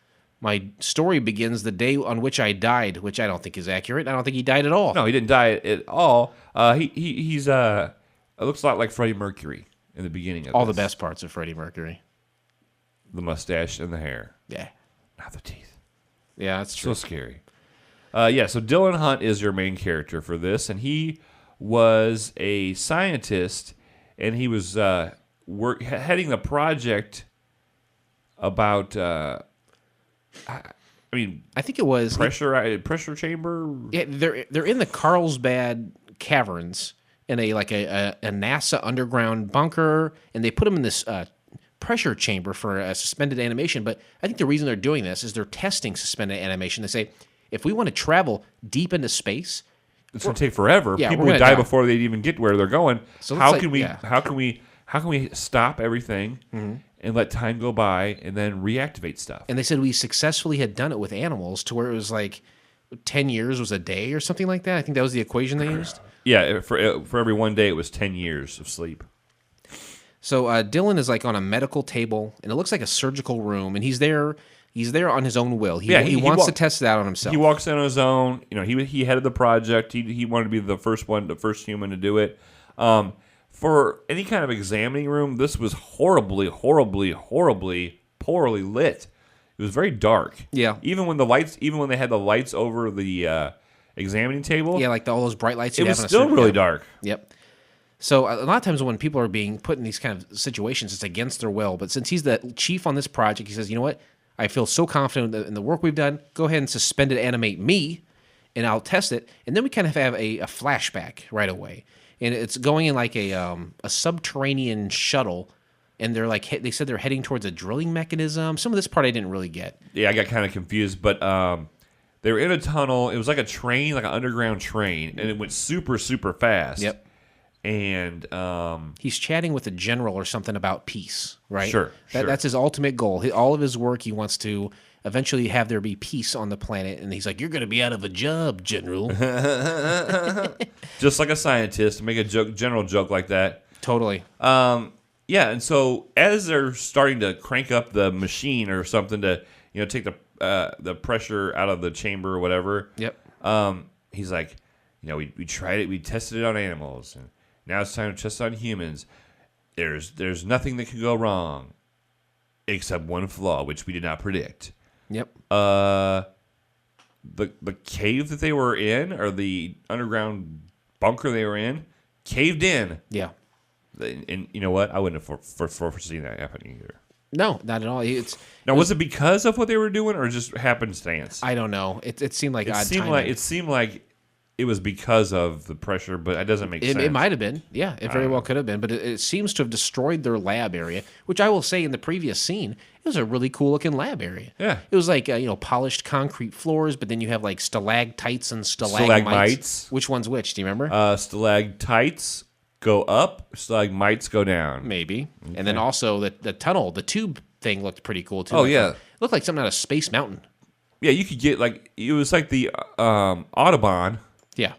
My story begins the day on which I died," which I don't think is accurate. I don't think he died at all. No, he didn't die at all. He's it looks a lot like Freddie Mercury in the beginning of all the best parts of Freddie Mercury. The mustache and the hair. Yeah. Not the teeth. Yeah, that's true. So scary. So Dylan Hunt is your main character for this, and he was a scientist, and he was heading the project about. I think it was pressure chamber. Yeah, they're in the Carlsbad Caverns in a NASA underground bunker, and they put him in this pressure chamber for a suspended animation. But I think the reason they're doing this is they're testing suspended animation. They say, if we want to travel deep into space, it's going to take forever. Yeah, people would die before they'd even get where they're going. So how can we stop everything and let time go by and then reactivate stuff? And they said we successfully had done it with animals to where it was like 10 years was a day or something like that. I think that was the equation they used. Yeah, for every 1 day, it was 10 years of sleep. So Dylan is like on a medical table, and it looks like a surgical room, and he's there on his own will. He wants to test it out on himself. He walks in on his own. You know, he headed the project. He wanted to be the first human to do it. For any kind of examining room, this was horribly, horribly, horribly poorly lit. It was very dark. Yeah. Even when they had the lights over the examining table. Yeah, like all those bright lights. It was still really dark. Yep. So a lot of times when people are being put in these kind of situations, it's against their will. But since he's the chief on this project, he says, you know what? I feel so confident in the work we've done. Go ahead and suspend it, animate me, and I'll test it. And then we kind of have a flashback right away. And it's going in like a subterranean shuttle. And they're like, they said they're heading towards a drilling mechanism. Some of this part I didn't really get. Yeah, I got kind of confused. But they were in a tunnel. It was like a train, like an underground train. And it went super, super fast. Yep. And he's chatting with a general or something about peace, right? Sure. That's his ultimate goal. All of his work, he wants to eventually have there be peace on the planet. And he's like, "You're going to be out of a job, General." Just like a scientist, make a general joke like that. Totally. Yeah, and so as they're starting to crank up the machine or something to take the pressure out of the chamber or whatever. Yep. He's like, we tried it, we tested it on animals, and now it's time to test it on humans. There's nothing that can go wrong, except one flaw, which we did not predict. Yep. The cave that they were in, or the underground bunker they were in, caved in. Yeah. And you know what? I wouldn't have foreseen that happening either. No, not at all. Was it because of what they were doing, or just happenstance? I don't know. It seemed like odd timing. It seemed like it was because of the pressure, but it doesn't make sense. It might have been. Yeah, it very well could have been. But it seems to have destroyed their lab area, which I will say in the previous scene, it was a really cool-looking lab area. Yeah. It was like, polished concrete floors, but then you have like stalactites and stalagmites. Which one's which? Do you remember? Stalactites go up, stalagmites go down. Maybe. Okay. And then also the tunnel, the tube thing looked pretty cool, too. Oh, yeah. It looked like something out of Space Mountain. Yeah, you could get, it was like the Autobahn. Yeah.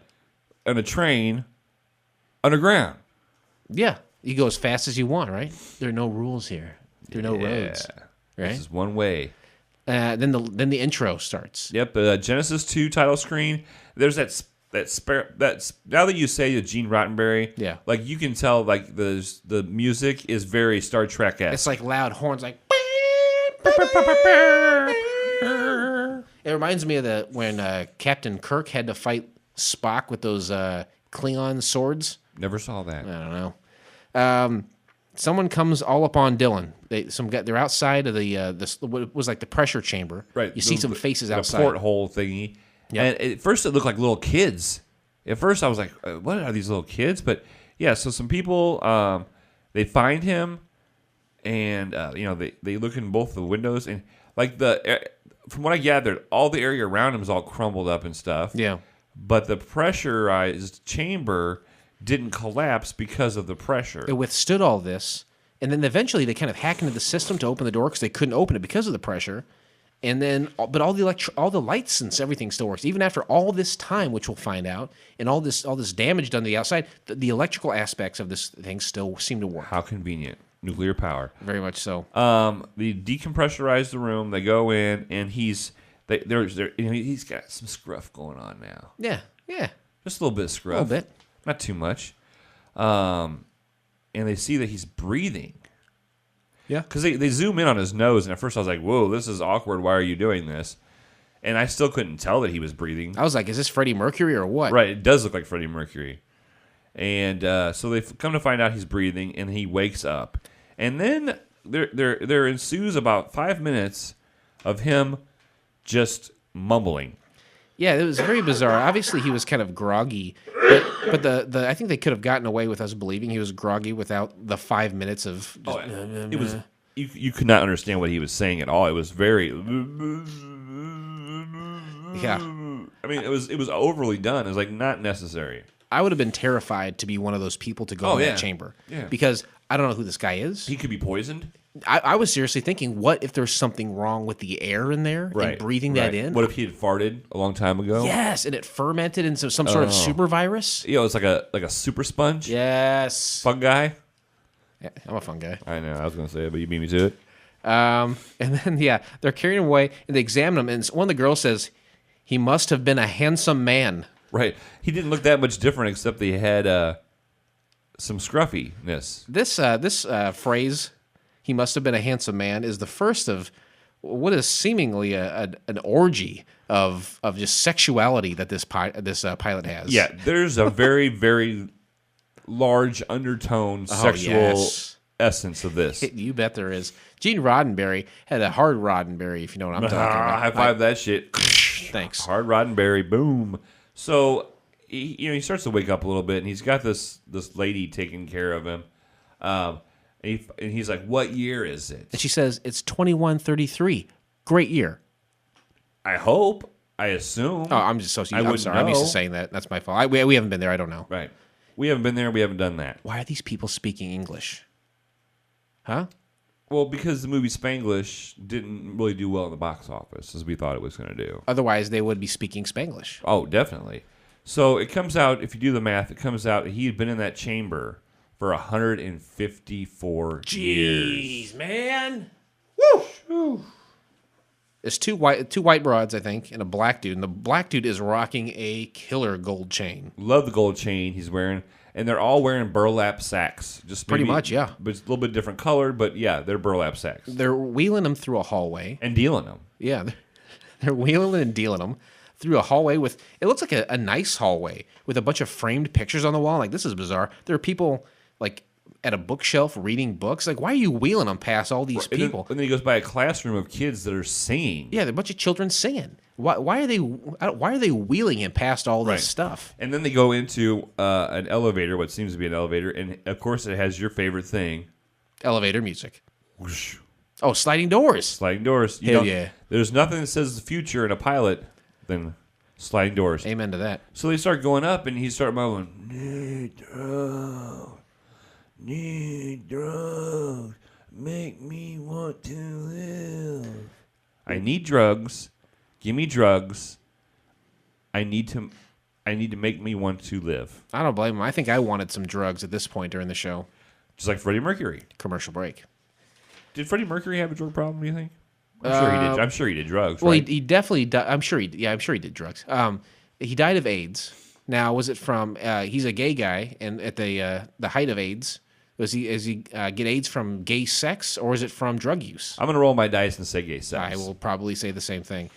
And a train underground. Yeah. You go as fast as you want, right? There are no rules here. There are no roads. Right? This is one way. Then the intro starts. Yep. Genesis 2 title screen. There's that's now that you say Gene Roddenberry. Yeah. Like you can tell the music is very Star Trek-esque. It's like loud horns like. It reminds me of when Captain Kirk had to fight Spock with those Klingon swords. Never saw that. I don't know. Someone comes all upon Dylan. They're outside of the what was like the pressure chamber. Right. You see some faces outside. The porthole thingy. Yeah. And at first it looked like little kids. At first I was like, what are these little kids? But yeah, so some people they find him, and they look in both the windows, and from what I gathered, all the area around him is all crumbled up and stuff. Yeah. But the pressurized chamber didn't collapse because of the pressure. It withstood all this, and then eventually they kind of hack into the system to open the door because they couldn't open it because of the pressure. And then, but all the lights and everything still works even after all this time, which we'll find out, and all this damage done to the outside. The electrical aspects of this thing still seem to work. How convenient! Nuclear power. Very much so. They decompressurize the room. They go in, and he's got some scruff going on now. Yeah. Just a little bit of scruff. A little bit. Not too much. And they see that he's breathing. Yeah. Because they zoom in on his nose, and at first I was like, whoa, this is awkward. Why are you doing this? And I still couldn't tell that he was breathing. I was like, is this Freddie Mercury or what? Right. It does look like Freddie Mercury. And so they come to find out he's breathing, and he wakes up. And then there ensues about 5 minutes of him just mumbling. Yeah, it was very bizarre. Obviously, he was kind of groggy, but the I think they could have gotten away with us believing he was groggy without the 5 minutes of. It you could not understand what he was saying at all. It was very. Yeah. I mean, it was overly done. It was like not necessary. I would have been terrified to be one of those people to go in that chamber. Yeah. Because I don't know who this guy is. He could be poisoned. I was seriously thinking, what if there's something wrong with the air in there and breathing that in? What if he had farted a long time ago? Yes, and it fermented into some sort of super virus. Yeah, it's like a super sponge. Yes. Fungi. Yeah, I'm a fun guy. I know. I was going to say it, but you beat me to it. And then, they're carrying him away, and they examine him, and one of the girls says, he must have been a handsome man. Right. He didn't look that much different, except he had some scruffiness. This phrase, he must have been a handsome man, is the first of what is seemingly an orgy of just sexuality that this pilot has. Yeah, there's a very, very large undertone sexual essence of this. You bet there is. Gene Roddenberry had a hard Roddenberry, if you know what I'm talking about. High five that shit. Thanks. Hard Roddenberry, boom. So he starts to wake up a little bit, and he's got this lady taking care of him. And he's like, "What year is it?" And she says, "It's 2133. Great year." I hope. I assume. Oh, I'm just so. I'm sorry. I'm used to saying that. That's my fault. We haven't been there. I don't know. Right. We haven't been there. We haven't done that. Why are these people speaking English? Huh? Well, because the movie Spanglish didn't really do well in the box office as we thought it was going to do. Otherwise, they would be speaking Spanglish. Oh, definitely. So it comes out, if you do the math, it comes out he had been in that chamber for 154 years. Jeez, man. Woo! There's two white broads, I think, and a black dude. And the black dude is rocking a killer gold chain. Love the gold chain he's wearing. And they're all wearing burlap sacks. Just pretty much, yeah. But it's a little bit different color, but yeah, they're burlap sacks. They're wheeling them through a hallway. And dealing them. Yeah, they're wheeling and dealing them through a hallway with, it looks like a nice hallway with a bunch of framed pictures on the wall. Like, this is bizarre. There are people, like, at a bookshelf reading books. Like, why are you wheeling them past all these people? And then he goes by a classroom of kids that are singing. Yeah, there are a bunch of children singing. Why are they wheeling him past all this stuff? And then they go into an elevator, what seems to be an elevator, and of course it has your favorite thing. Elevator music. Whoosh. Oh, sliding doors. Sliding doors. Hell yeah. There's nothing that says the future in a pilot than sliding doors. Amen to that. So they start going up, and he starts mumbling, need drugs, make me want to live. I need drugs. Give me drugs. I need to make me want to live. I don't blame him. I think I wanted some drugs at this point during the show. Just like Freddie Mercury. Commercial break. Did Freddie Mercury have a drug problem, do you think? I'm sure he did. I'm sure he did drugs. Well, right? he definitely died. I'm sure he did drugs. He died of AIDS. Now, was it from he's a gay guy, and at the height of AIDS, is he get AIDS from gay sex, or is it from drug use? I'm going to roll my dice and say gay sex. I will probably say the same thing.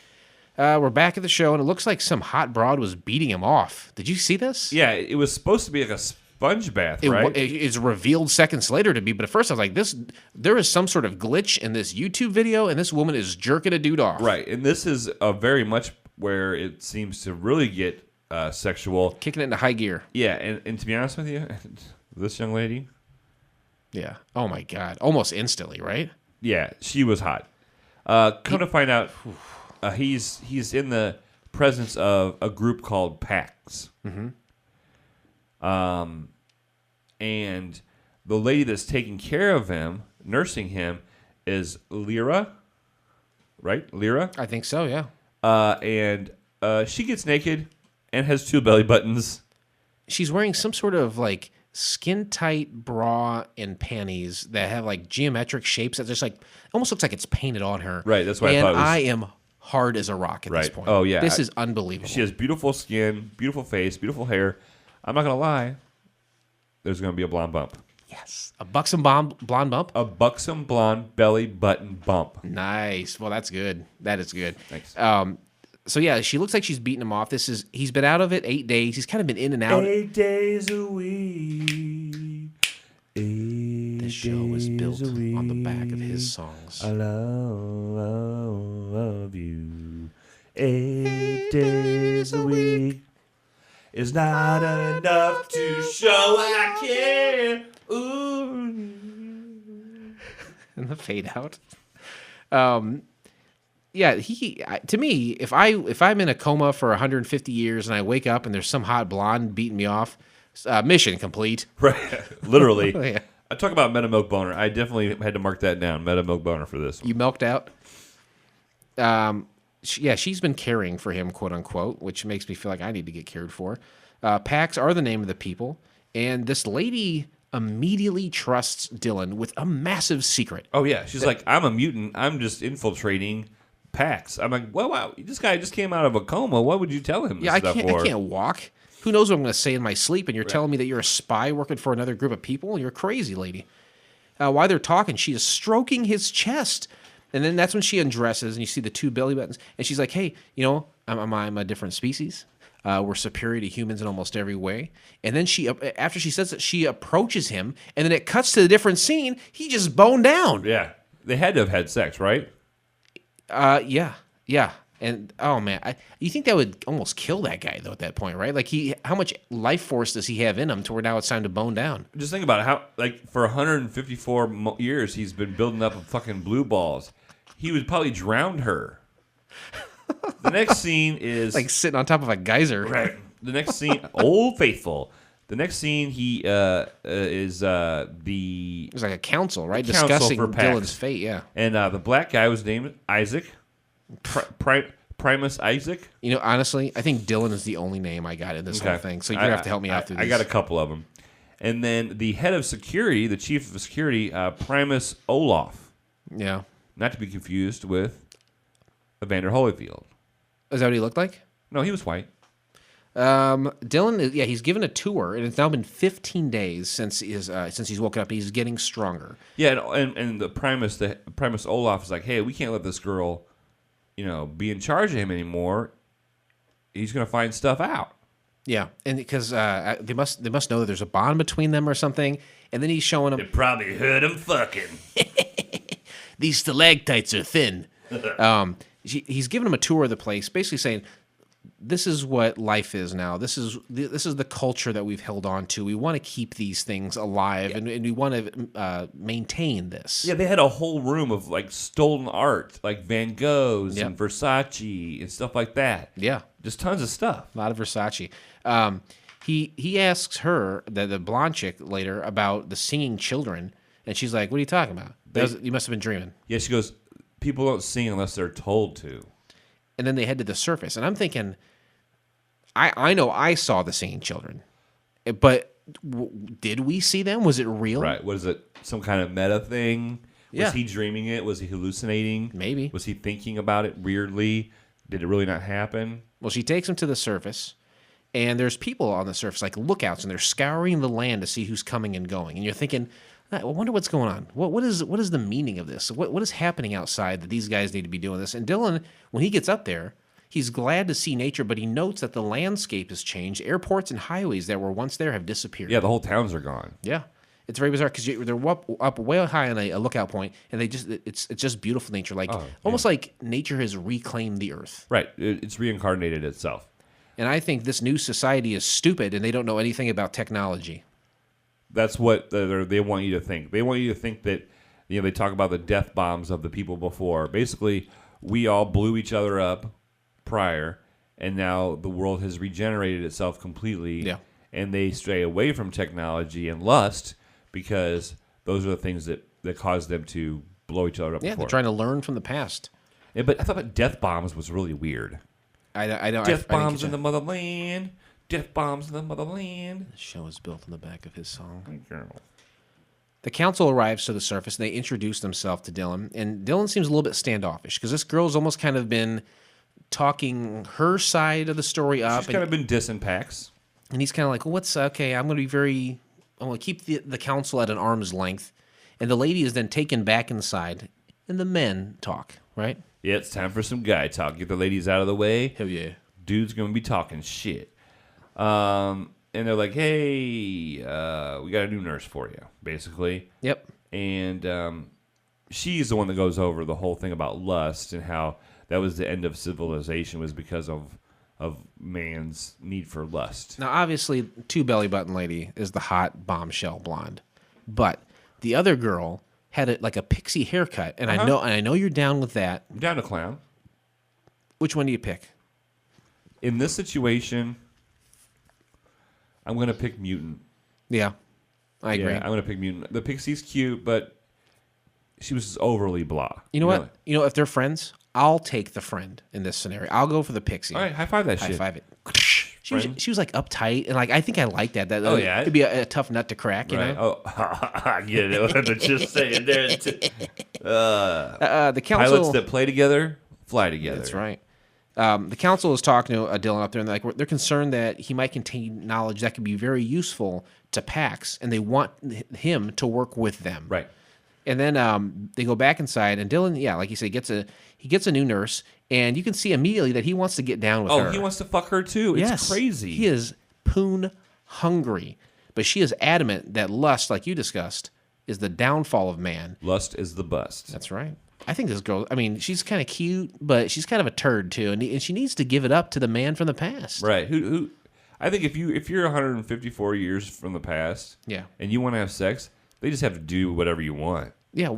We're back at the show, and it looks like some hot broad was beating him off. Did you see this? Yeah, it was supposed to be like a sponge bath, right? It's revealed seconds later to be, but at first I was like, there is some sort of glitch in this YouTube video, and this woman is jerking a dude off. Right, and this is very much where it seems to really get sexual. Kicking it into high gear. Yeah, and to be honest with you, this young lady. Yeah. Oh, my God. Almost instantly, right? Yeah, she was hot. Come to find out, he's in the presence of a group called PAX. Mm-hmm. And the lady that's taking care of him, nursing him, is Lyra, right? Lyra? I think so, yeah. And she gets naked and has two belly buttons. She's wearing some sort of, like, skin-tight bra and panties that have, like, geometric shapes that just, like, almost looks like it's painted on her. Right, that's what I thought it was. And I am hard as a rock at this point. Oh, yeah. This is unbelievable. She has beautiful skin, beautiful face, beautiful hair. I'm not going to lie. There's going to be a blonde bump. Yes. A buxom blonde bump? A buxom blonde belly button bump. Nice. Well, that's good. That is good. Thanks. So, yeah, she looks like she's beating him off. He's been out of it 8 days. He's kind of been in and out. 8 days a week. This show was built on the back of his songs. I love you. 8 days a week is not enough to show I care. Ooh. and the fade out. Yeah, to me, if I'm in a coma for 150 years and I wake up and there's some hot blonde beating me off, mission complete. Right, literally. Yeah. I talk about meta milk boner. I definitely had to mark that down. Meta milk boner for this one. You milked out. She's been caring for him, quote unquote, which makes me feel like I need to get cared for. Pax are the name of the people, and this lady immediately trusts Dylan with a massive secret. Oh yeah, she's like, I'm a mutant. I'm just infiltrating Pax. I'm like, well, wow, this guy just came out of a coma. What would you tell him? Yeah, I can't walk. Who knows what I'm going to say in my sleep? And you're telling me that you're a spy working for another group of people? You're crazy, lady. While they're talking, she is stroking his chest. And then that's when she undresses, and you see the two belly buttons. And she's like, hey, I'm a different species. We're superior to humans in almost every way. And then after she says that, she approaches him, and then it cuts to a different scene. He just boned down. Yeah. They had to have had sex, right? Yeah. And oh man, you think that would almost kill that guy though at that point, right? Like how much life force does he have in him to where now it's time to bone down? Just think about it, how like for 154 years he's been building up fucking blue balls. He would probably drown her. The next scene is like sitting on top of a geyser. Right. The next scene, Old Faithful. The next scene, he is the. It's like a council, right? Discussing Dylan's fate, yeah. And the black guy was named Isaac. Primus Isaac. Honestly, I think Dylan is the only name I got in this whole thing. So you're going to have to help me out through this. I got a couple of them. And then the head of security, the chief of security, Primus Olaf. Yeah. Not to be confused with Evander Holyfield. Is that what he looked like? No, he was white. Dylan, he's given a tour, and it's now been 15 days since he's woken up. And he's getting stronger. Yeah, and the Primus Olaf is like, hey, we can't let this girl, be in charge of him anymore. He's going to find stuff out. Yeah, and because they must know that there's a bond between them or something. And then he's showing them. It probably heard him fucking. These stalactites are thin. He's giving him a tour of the place, basically saying, this is what life is now. This is the culture that we've held on to. We want to keep these things alive, and we want to maintain this. Yeah, they had a whole room of like stolen art, like Van Gogh's and Versace and stuff like that. Yeah, just tons of stuff. A lot of Versace. He asks her, the blonde chick, later about the singing children, and she's like, "What are you talking about? You must have been dreaming." Yeah, she goes, "People don't sing unless they're told to." And then they head to the surface, and I'm thinking, I know I saw the singing children, but did we see them? Was it real? Right. Was it some kind of meta thing? Was he dreaming it? Was he hallucinating? Maybe. Was he thinking about it weirdly? Did it really not happen? Well, she takes him to the surface, and there's people on the surface, like lookouts, and they're scouring the land to see who's coming and going. And you're thinking, I wonder what's going on. What is the meaning of this? What is happening outside that these guys need to be doing this? And Dylan, when he gets up there, he's glad to see nature, but he notes that the landscape has changed. Airports and highways that were once there have disappeared. Yeah, the whole towns are gone. Yeah. It's very bizarre because they're up way high on a lookout point, and it's just beautiful nature, almost like nature has reclaimed the earth. Right. It's reincarnated itself. And I think this new society is stupid, and they don't know anything about technology. That's what they want you to think. They want you to think that, they talk about the death bombs of the people before. Basically, we all blew each other up prior, and now the world has regenerated itself completely. Yeah. And they stray away from technology and lust because those are the things that cause them to blow each other up before. They're trying to learn from the past. Yeah, but I thought that death bombs was really weird. I know. Death bombs in the motherland. Death bombs in the motherland. The show is built on the back of his song. The council arrives to the surface, and they introduce themselves to Dylan. And Dylan seems a little bit standoffish, because this girl's almost kind of been talking her side of the story up. She's kind of been dissing Pax. And he's kind of like, well, I'm going to keep the council at an arm's length. And the lady is then taken back inside, and the men talk, right? Yeah, it's time for some guy talk. Get the ladies out of the way. Hell yeah. Dude's going to be talking shit. And they're like, hey, we got a new nurse for you, basically. Yep. And she's the one that goes over the whole thing about lust and how that was the end of civilization was because of man's need for lust. Now, obviously, Two Belly Button Lady is the hot bombshell blonde. But the other girl had a pixie haircut, and I know you're down with that. I'm down to clown. Which one do you pick? In this situation, I'm going to pick mutant. Yeah, I agree. I'm going to pick mutant. The pixie's cute, but she was just overly blah. You know what? You know, if they're friends, I'll take the friend in this scenario. I'll go for the pixie. All right, high five that shit. High five it. She was like uptight, and like I think I like that. That yeah, could be a tough nut to crack. You know? Oh, I get it. I'm just saying. The council, pilots that play together fly together. That's right. The council is talking to Dylan up there, and they're concerned that he might contain knowledge that could be very useful to PAX, and they want him to work with them. Right. And then they go back inside, and Dylan, like you say, he gets a new nurse, and you can see immediately that he wants to get down with her. Oh, he wants to fuck her too. It's crazy. He is poon hungry, but she is adamant that lust, like you discussed, is the downfall of man. Lust is the bust. That's right. I think this girl, I mean, she's kind of cute, but she's kind of a turd too, and she needs to give it up to the man from the past. Right. Who? I think if you're 154 years from the past, and you want to have sex, they just have to do whatever you want. Yeah.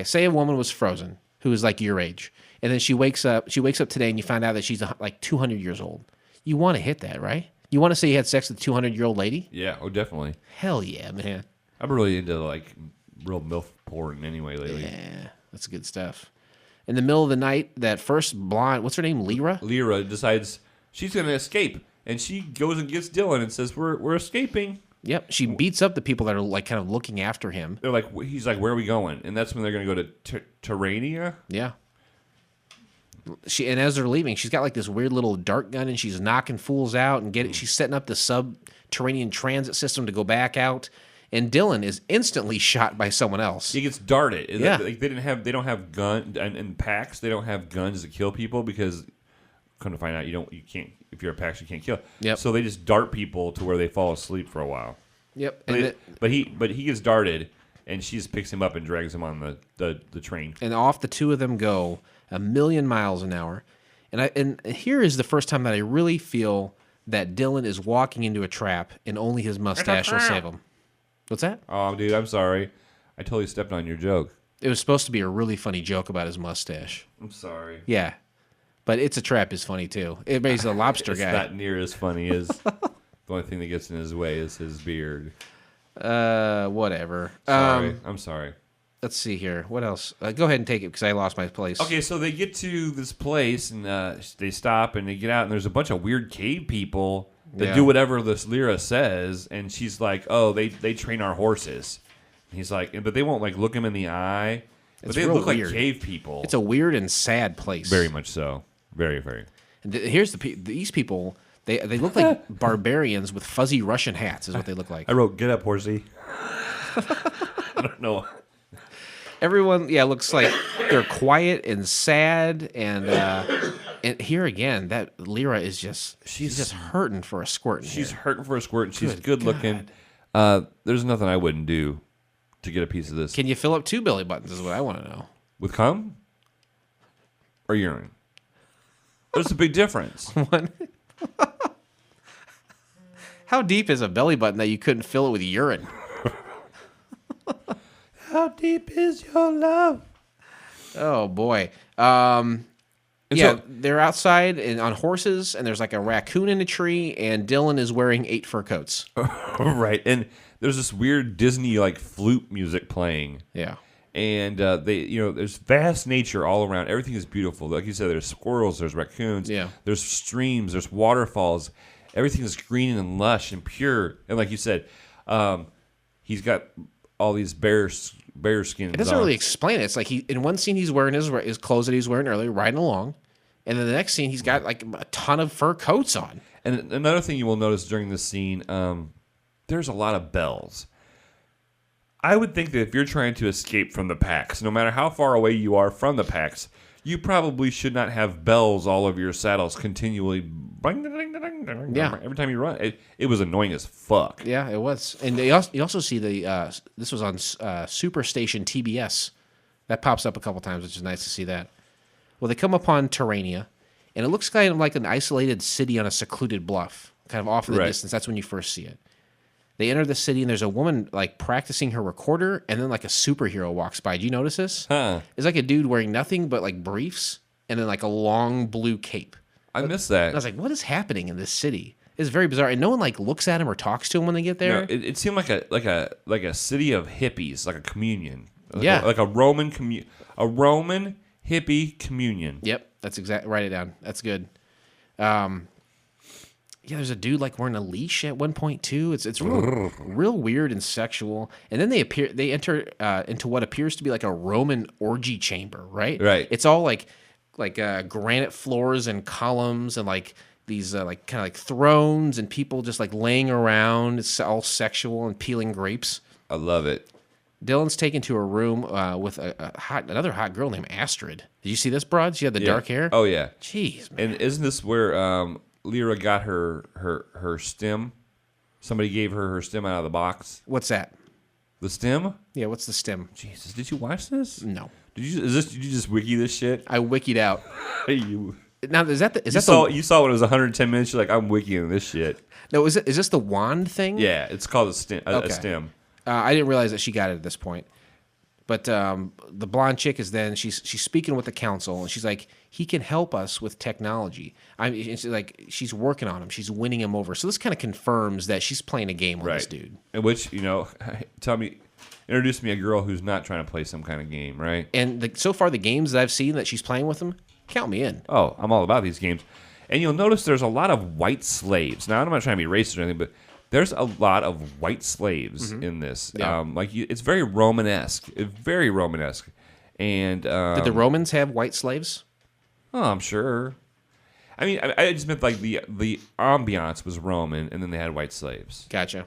Say a woman was frozen who is like your age, and then she wakes up today, and you find out that she's like 200 years old. You want to hit that, right? You want to say you had sex with a 200-year-old lady? Yeah. Oh, definitely. Hell yeah, man. I'm really into like real MILF porn anyway lately. Yeah. That's good stuff. In the middle of the night, that first blonde, what's her name, Lyra? Lyra decides she's going to escape, and she goes and gets Dylan and says, "We're escaping." Yep. She beats up the people that are like kind of looking after him. They're like, he's like, "Where are we going?" And that's when they're going to go to Terrania. Yeah. And as they're leaving, she's got like this weird little dart gun, and she's knocking fools out and she's setting up the subterranean transit system to go back out. And Dylan is instantly shot by someone else. He gets darted. Yeah. Like they don't have guns in PAX. They don't have guns to kill people because, come to find out, you can't. If you're a PAX, you can't kill. Yep. So they just dart people to where they fall asleep for a while. Yep. But he gets darted, and she just picks him up and drags him on the train. And off the two of them go 1,000,000 miles an hour. And here is the first time that I really feel that Dylan is walking into a trap, and only his mustache will save him. What's that? Oh, dude, I'm sorry. I totally stepped on your joke. It was supposed to be a really funny joke about his mustache. I'm sorry. Yeah. But It's a Trap is funny, too. Everybody's a lobster guy. It's not near as funny as the only thing that gets in his way is his beard. Whatever. Sorry. I'm sorry. Let's see here. What else? Go ahead and take it because I lost my place. Okay, so they get to this place, and they stop, and they get out, and there's a bunch of weird cave people that do whatever this Lyra says, and she's like, "Oh, they train our horses." And he's like, but they won't like look him in the eye. But they look weird. like cave people. It's a weird and sad place. Very much so. Very, very. And here's these people. They look like barbarians with fuzzy Russian hats. Is what they look like. I wrote, "Get up, horsey." I don't know. Everyone, looks like they're quiet and sad, and here again, that Lyra is she's just hurting for a squirt. She's hurting for a squirt. And she's good God. looking. There's nothing I wouldn't do to get a piece of this. Can you fill up 2 belly buttons? Is what I want to know. With cum or urine? There's a big difference. How deep is a belly button that you couldn't fill it with urine? How deep is your love? Oh boy. They're outside and on horses, and there's like a raccoon in a tree, and Dylan is wearing 8 fur coats. Right, and there's this weird Disney like flute music playing. Yeah. And there's vast nature all around. Everything is beautiful. Like you said, there's squirrels, there's raccoons, there's streams, there's waterfalls. Everything is green and lush and pure. And like you said, he's got all these bear skins. It doesn't really explain it. It's like in one scene he's wearing his clothes that he's wearing earlier, riding along, and then the next scene he's got like a ton of fur coats on. And another thing you will notice during this scene, there's a lot of bells. I would think that if you're trying to escape from the PAX, no matter how far away you are from the PAX, you probably should not have bells all over your saddles continually. Yeah. Every time you run, it was annoying as fuck. Yeah, it was. And you also see this was on Superstation TBS. That pops up a couple times, which is nice to see that. Well, they come upon Terrania, and it looks kind of like an isolated city on a secluded bluff, kind of off in the distance. That's when you first see it. They enter the city, and there's a woman like practicing her recorder, and then like a superhero walks by. Do you notice this? It's like a dude wearing nothing but like briefs, and then like a long blue cape. I missed that. And I was like, what is happening in this city? It's very bizarre, and no one like looks at him or talks to him when they get there. No, it seemed like a city of hippies, like a communion. Like a Roman hippie communion. Yep, that's exactly. Write it down. That's good. Yeah, there's a dude like wearing a leash at one point too. It's real weird and sexual. And then they enter into what appears to be like a Roman orgy chamber, right? Right. It's all like granite floors and columns and like these like kind of like thrones and people just like laying around. It's all sexual and peeling grapes. I love it. Dylan's taken to a room with another hot girl named Astrid. Did you see this, broad? She had the dark hair. Oh yeah. Jeez, man. And isn't this where Lyra got her stem? Somebody gave her stem out of the box. What's that? The stem? Yeah, what's the stem? Jesus, did you watch this? No. Did you just wiki this shit? I wikied out. Now is that you saw when it was 110 minutes? You're like, I'm wikiing this shit. No, is this the wand thing? Yeah, it's called a stem. Okay. A stem. I didn't realize that she got it at this point. But the blonde chick is then she's speaking with the council, and she's like, he can help us with technology. It's like she's working on him. She's winning him over. So this kind of confirms that she's playing a game with this dude. In which, introduce me a girl who's not trying to play some kind of game, right? And so far the games that I've seen that she's playing with him, count me in. Oh, I'm all about these games. And you'll notice there's a lot of white slaves. Now, I'm not trying to be racist or anything, but there's a lot of white slaves in this. Yeah. It's very Romanesque. It's very Romanesque. And did the Romans have white slaves? Oh, I'm sure. I mean, I just meant like the ambiance was Roman, and then they had white slaves. Gotcha.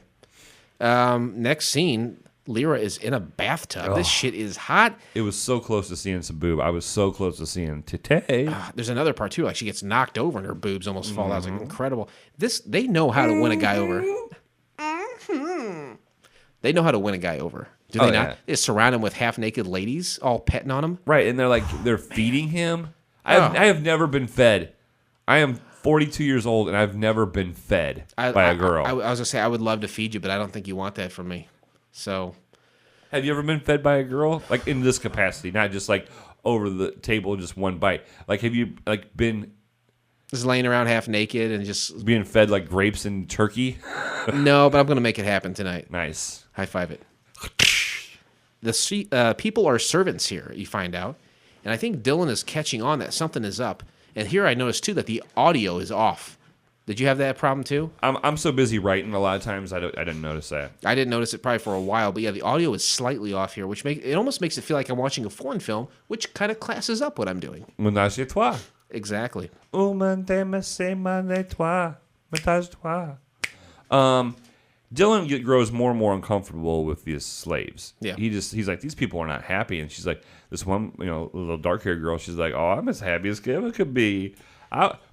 Next scene, Lyra is in a bathtub. This shit is hot. It was so close to seeing some boob. I was so close to seeing titty. There's another part too. Like she gets knocked over and her boobs almost fall out. It's like incredible. They know how to win a guy over. They know how to win a guy over. Do they not? Yeah. They surround him with half naked ladies, all petting on him. Right, and they're feeding him. I have never been fed. I am 42 years old, and I've never been fed by a girl. I was going to say, I would love to feed you, but I don't think you want that from me. So, have you ever been fed by a girl? Like, in this capacity, not just, like, over the table, just one bite. Like, have you, like, been... Just laying around half naked and just... Being fed, like, grapes and turkey? No, but I'm going to make it happen tonight. Nice. High five it. The people are servants here, you find out. And I think Dylan is catching on that something is up. And here I noticed, too, that the audio is off. Did you have that problem, too? I'm so busy writing a lot of times, I didn't notice that. I didn't notice it probably for a while. But, yeah, the audio is slightly off here, which almost makes it feel like I'm watching a foreign film, which kind of classes up what I'm doing. Ménage à toi. Exactly. Dylan grows more and more uncomfortable with these slaves. Yeah. He's like, these people are not happy. And she's like, this one, little dark-haired girl, she's like, oh, I'm as happy as could be.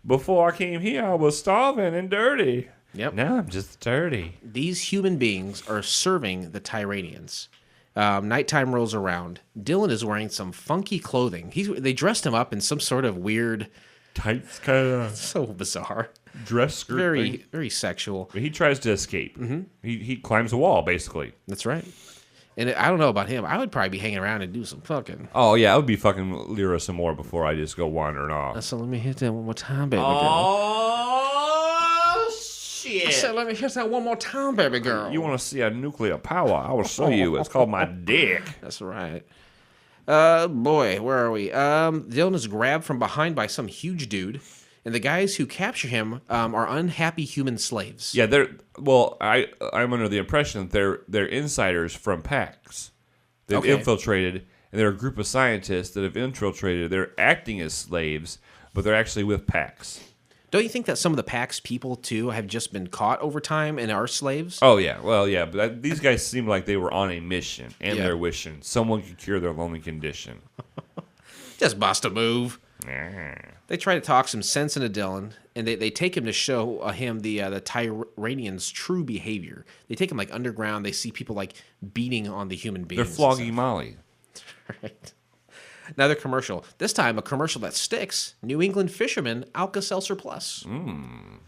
Before I came here, I was starving and dirty. Yep. Now I'm just dirty. These human beings are serving the Tyranians. Nighttime rolls around. Dylan is wearing some funky clothing. They dressed him up in some sort of weird... Tights kind of... So bizarre. Dress skirt Very, thing. very sexual. He tries to escape. Mm-hmm. He climbs a wall, basically. That's right. And I don't know about him. I would probably be hanging around and do some fucking. Oh, yeah. I would be fucking Lyra some more before I just go wandering off. So let me hit that one more time, baby girl. Oh, shit. I said, let me hit that one more time, baby girl. You want to see a nuclear power? I will show you. It's called my dick. That's right. Boy, where are we? Dylan is grabbed from behind by some huge dude. And the guys who capture him are unhappy human slaves. Yeah, I'm under the impression that they're insiders from PAX. They've infiltrated, and they're a group of scientists that have infiltrated. They're acting as slaves, but they're actually with PAX. Don't you think that some of the PAX people, too, have just been caught over time and are slaves? Oh, yeah. Well, yeah, but these guys seem like they were on a mission, and they're wishing someone could cure their lonely condition. Just bust a move. They try to talk some sense into Dylan, and they take him to show him the Tyranians' true behavior. They take him like underground. They see people like beating on the human beings. They're flogging Molly. Right. Another commercial. This time, a commercial that sticks. New England Fisherman Alka-Seltzer Plus.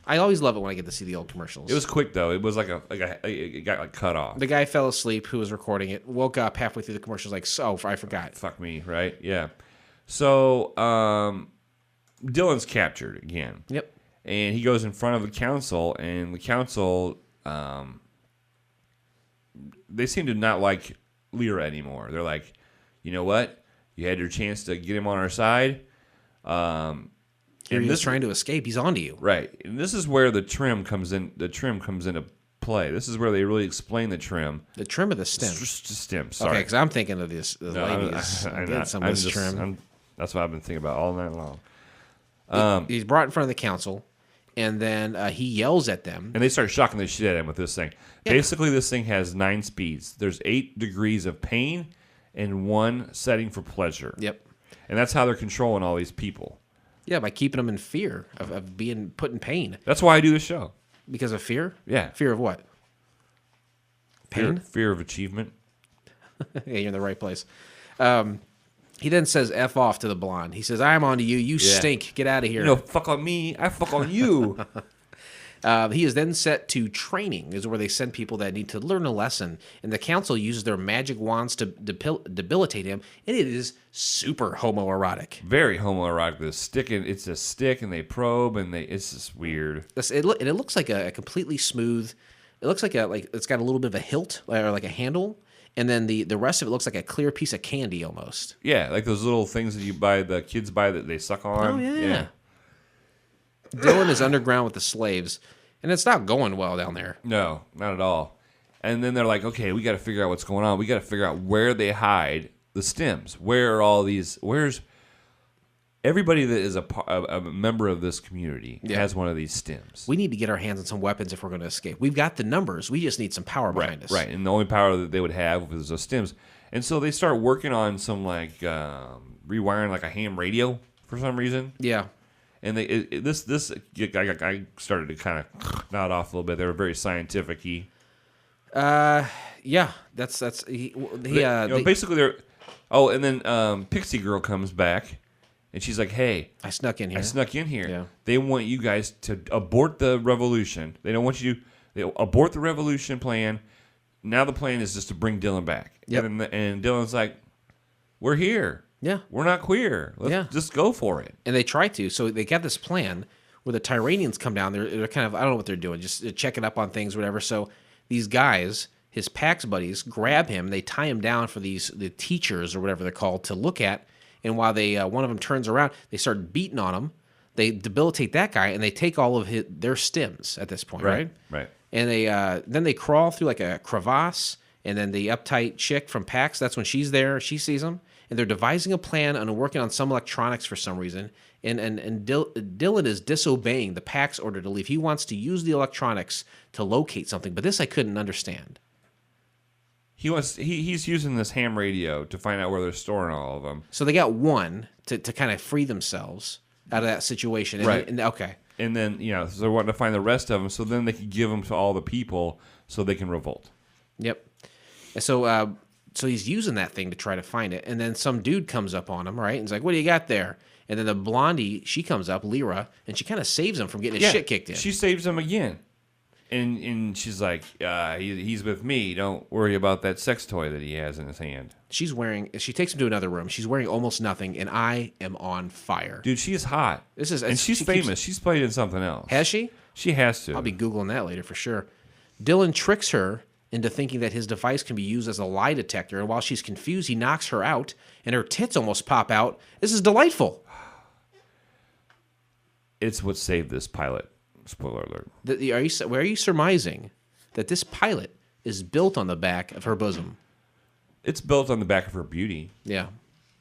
I always love it when I get to see the old commercials. It was quick though. It was it got cut off. The guy fell asleep who was recording it. Woke up halfway through the commercials like, so I forgot. Fuck me, right? Yeah. So Dylan's captured again. Yep. And he goes in front of the council, and the council they seem to not like Lyra anymore. They're like, you know what? You had your chance to get him on our side. Here he is trying to escape. He's onto you. Right. And this is where the trim comes in. The trim comes into play. This is where they really explain the trim. The trim or the stem? Just stem. Sorry. Okay, because I'm thinking of this. The ladies. That's what I've been thinking about all night long. He's brought in front of the council, and then he yells at them. And they start shocking the shit at him with this thing. Yeah. Basically, this thing has 9 speeds. There's 8 degrees of pain and 1 setting for pleasure. Yep. And that's how they're controlling all these people. Yeah, by keeping them in fear of being put in pain. That's why I do the show. Because of fear? Yeah. Fear of what? Pain? Fear of achievement. Yeah, you're in the right place. He then says F off to the blonde. He says, I'm on to you. You stink. Get out of here. Fuck on me. I fuck on you. He is then set to training, is where they send people that need to learn a lesson. And the council uses their magic wands to debilitate him. And it is super homoerotic. Very homoerotic. It's a stick, and they probe, and it's just weird. It looks like a completely smooth. It looks like it's got a little bit of a hilt or like a handle. And then the rest of it looks like a clear piece of candy almost. Yeah, like those little things that the kids buy that they suck on. Oh, yeah. Dylan is underground with the slaves, and it's not going well down there. No, not at all. And then they're like, okay, we got to figure out what's going on. We got to figure out where they hide the stems. Where are all these? Where's everybody that is a member of this community has one of these stems? We need to get our hands on some weapons if we're going to escape. We've got the numbers. We just need some power behind us. Right, and the only power that they would have was those stems. And so they start working on some rewiring like a ham radio for some reason. Yeah. And I started to kind of nod off a little bit. They were very scientific-y. Yeah, that's basically they're. Oh, and then Pixie Girl comes back, and she's like, "Hey, I snuck in here. Yeah. They want you guys to abort the revolution. They don't want you to abort the revolution plan. Now the plan is just to bring Dylan back." Yep. And Dylan's like, "We're here. Yeah. We're not queer. Let's just go for it." And they try to. So they got this plan where the Tyranians come down. They're kind of, I don't know what they're doing, just checking up on things, whatever. So these guys, his PAX buddies, grab him. They tie him down for the teachers or whatever they're called to look at. And while one of them turns around, they start beating on him. They debilitate that guy, and they take all of their stems at this point, right? Right. And then they crawl through like a crevasse, and then the uptight chick from PAX, that's when she's there, she sees them. And they're devising a plan and working on some electronics for some reason. And Dylan is disobeying the PAX order to leave. He wants to use the electronics to locate something, but this I couldn't understand. He's using this ham radio to find out where they're storing all of them. So they got one to kind of free themselves out of that situation. And, right. Okay. And then, so they're wanting to find the rest of them so then they can give them to all the people so they can revolt. Yep. And so he's using that thing to try to find it. And then some dude comes up on him, right? And he's like, what do you got there? And then the blondie, she comes up, Lyra, and she kind of saves him from getting his shit kicked in. She saves him again. And she's like, he's with me. Don't worry about that sex toy that he has in his hand. She takes him to another room. She's wearing almost nothing, and I am on fire. Dude, she's hot. And she's famous. She's played in something else. Has she? She has to. I'll be Googling that later for sure. Dylan tricks her into thinking that his device can be used as a lie detector, and while she's confused, he knocks her out, and her tits almost pop out. This is delightful. It's what saved this pilot. Spoiler alert. Are you surmising that this pilot is built on the back of her bosom? It's built on the back of her beauty. Yeah.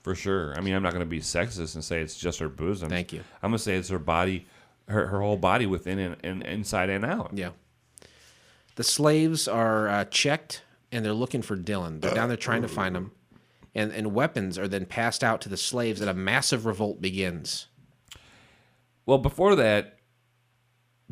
For sure. I mean, I'm not going to be sexist and say it's just her bosom. Thank you. I'm going to say it's her body, her whole body within and inside and out. Yeah. The slaves are checked, and they're looking for Dylan. They're down there trying to find him. And weapons are then passed out to the slaves, and a massive revolt begins. Well, before that,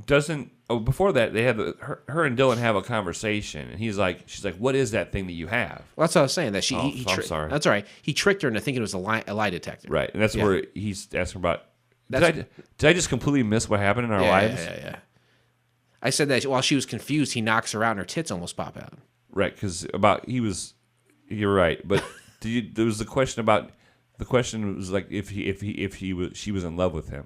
doesn't. Oh, before that, they had her and Dylan have a conversation, and she's like, "What is that thing that you have?" Well, that's what I was saying. That I'm sorry. That's all right. He tricked her into thinking it was a lie detector. Right, and that's where he's asking about. Did I just completely miss what happened in our lives? Yeah. I said that while she was confused, he knocks her out and her tits almost pop out. Right, because you're right, but there was the question about. The question was like if she was in love with him.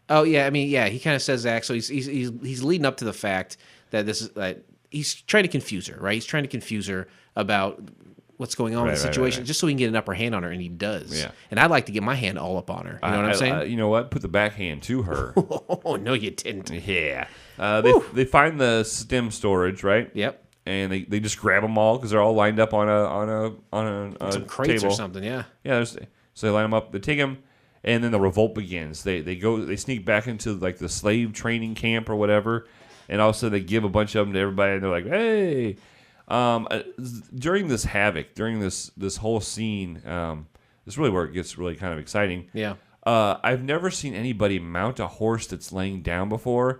Oh yeah, I mean he kind of says that. So he's leading up to the fact that he's trying to confuse her, right? He's trying to confuse her about what's going on in the situation, just so he can get an upper hand on her, and he does. Yeah. And I'd like to get my hand all up on her. You know what I'm saying? You know what? Put the backhand to her. Oh no, you didn't. Yeah. They find the stem storage, right? Yep. And they just grab them all because they're all lined up on a some crates table. Or something. Yeah. Yeah. So they line them up. They take them. And then the revolt begins. They sneak back into like the slave training camp or whatever, and also they give a bunch of them to everybody, and they're like, "Hey!" During this havoc, during this whole scene, this is really where it gets really kind of exciting. Yeah. I've never seen anybody mount a horse that's laying down before.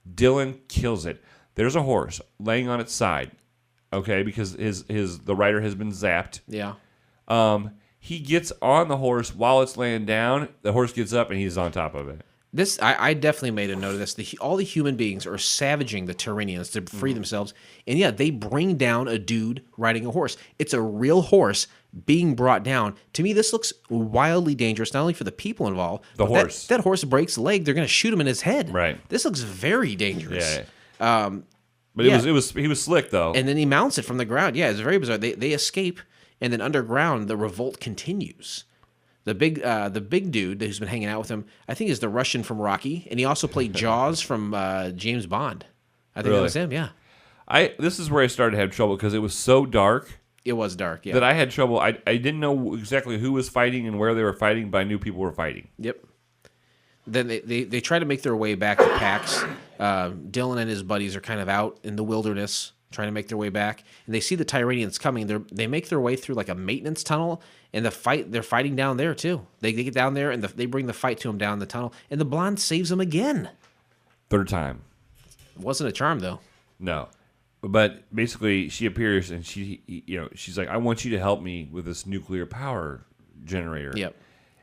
Dylan kills it. There's a horse laying on its side, okay, because the rider has been zapped. Yeah. He gets on the horse while it's laying down. The horse gets up, and he's on top of it. I definitely made a note of this. All the human beings are savaging the Tyrrhenians to free themselves. And yeah, they bring down a dude riding a horse. It's a real horse being brought down. To me, this looks wildly dangerous, not only for the people involved. The horse. That horse breaks a leg, they're going to shoot him in his head. Right. This looks very dangerous. Yeah. But he was slick, though. And then he mounts it from the ground. Yeah, it's very bizarre. They escape. And then underground, the revolt continues. The big dude who's been hanging out with him, I think, is the Russian from Rocky, and he also played Jaws from James Bond. I think that was him. Yeah. This is where I started to have trouble because it was so dark. It was dark. Yeah. That I had trouble. I didn't know exactly who was fighting and where they were fighting, but I knew people were fighting. Yep. Then they try to make their way back to Pax. Dylan and his buddies are kind of out in the wilderness, trying to make their way back, and they see the Tyrrhenians coming. They make their way through like a maintenance tunnel, and they're fighting down there too. They get down there, and they bring the fight to him down the tunnel, and the blonde saves him again. Third time. It wasn't a charm though. No, but basically she appears and she's like, "I want you to help me with this nuclear power generator." Yep.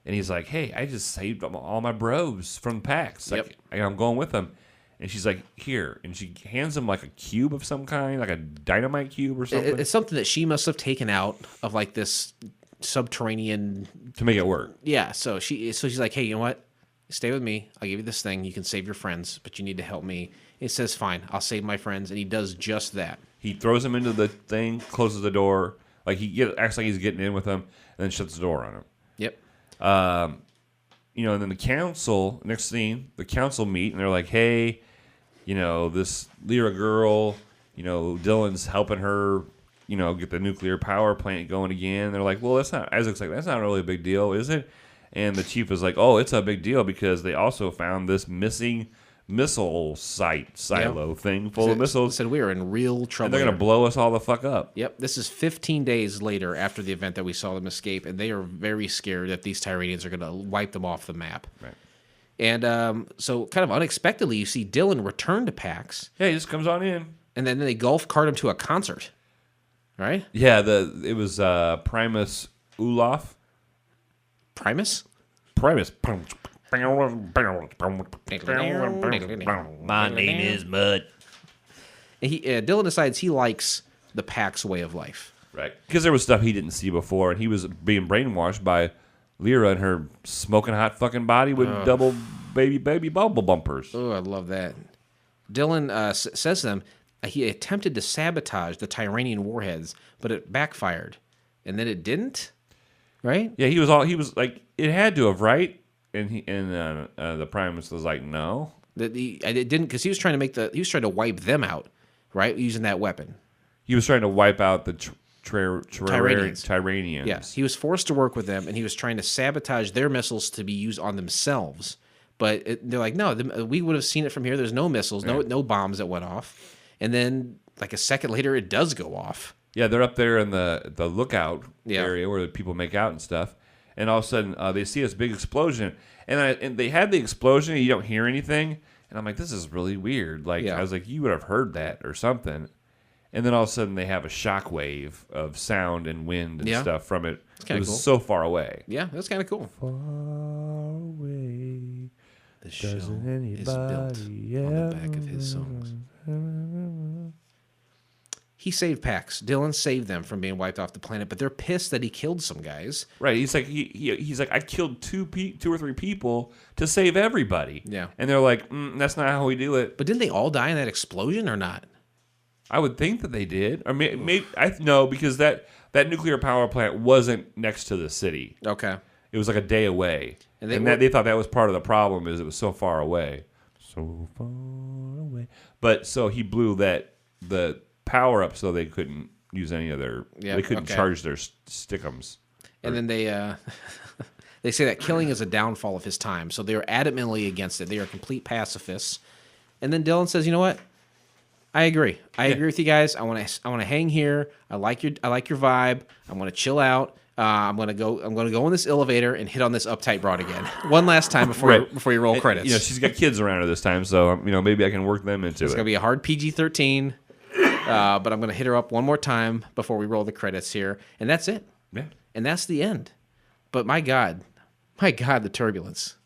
And he's like, "Hey, I just saved all my bros from PAX. Like, I'm going with them." And she's like, "Here," and she hands him like a cube of some kind, like a dynamite cube or something. It's something that she must have taken out of like this subterranean to make it work. Yeah. So she's like, "Hey, you know what? Stay with me. I'll give you this thing. You can save your friends, but you need to help me." He says, "Fine, I'll save my friends," and he does just that. He throws him into the thing, closes the door, like acts like he's getting in with him, and then shuts the door on him. Yep. And then the council, next scene, the council meet, and they're like, "Hey, this Lyra girl, Dylan's helping her, get the nuclear power plant going again." And they're like, "Well, Isaac's like, that's not really a big deal, is it?" And the chief is like, "Oh, it's a big deal because they also found this missing missile silo thing full of missiles." Said we are in real trouble. And they're going to blow us all the fuck up. Yep. This is 15 days later after the event that we saw them escape, and they are very scared that these Tyrrhenians are going to wipe them off the map. Right. And so kind of unexpectedly, you see Dylan return to PAX. Yeah, he just comes on in. And then they golf cart him to a concert. Right? Yeah, it was Primus Olaf. Primus? Primus. My name is Mud. And Dylan decides he likes the PAX way of life. Right. Because there was stuff he didn't see before, and he was being brainwashed by Lyra and her smoking hot fucking body with double baby bubble bumpers. Oh, I love that. Dylan says to them he attempted to sabotage the Tyrrhenian warheads, but it backfired. And then it didn't? Right? Yeah, he was like, it had to have, right? And the Primus was like, no. It didn't, because he was trying to wipe them out, right? Using that weapon. He was trying to wipe out the Tyrrhenians. Yes, he was forced to work with them, and he was trying to sabotage their missiles to be used on themselves. But they're like, no, we would have seen it from here. There's no missiles, no bombs that went off. And then, like a second later, it does go off. Yeah, they're up there in the lookout area where the people make out and stuff. And all of a sudden, they see this big explosion. And they had the explosion, and you don't hear anything. And I'm like, this is really weird. Like, Yeah. I was like, you would have heard that or something. And then all of a sudden they have a shockwave of sound and wind and stuff from it. It was cool. so far away. Yeah, that's kind of cool. Far away. The show is built on the back of his songs. He saved Pax. Dylan saved them from being wiped off the planet, but they're pissed that he killed some guys. Right. He's like, he's like, I killed two or three people to save everybody. Yeah. And they're like, that's not how we do it. But didn't they all die in that explosion or not? I would think that they did. Or maybe no, because that nuclear power plant wasn't next to the city. Okay. It was like a day away. And they thought that was part of the problem, is it was so far away. So far away. But so he blew the power up so they couldn't use any of their... they couldn't charge their stickums. And then they they say that killing is a downfall of his time, so they are adamantly against it. They are complete pacifists. And then Dylan says, you know what? I agree. I agree with you guys. I want to hang here. I like your vibe. I want to chill out. I'm gonna go in this elevator and hit on this uptight broad again one last time before you roll credits. You know, she's got kids around her this time, so maybe I can work them into it. It's gonna be a hard PG-13, but I'm gonna hit her up one more time before we roll the credits here, and that's it. Yeah, and that's the end. But my God, the turbulence.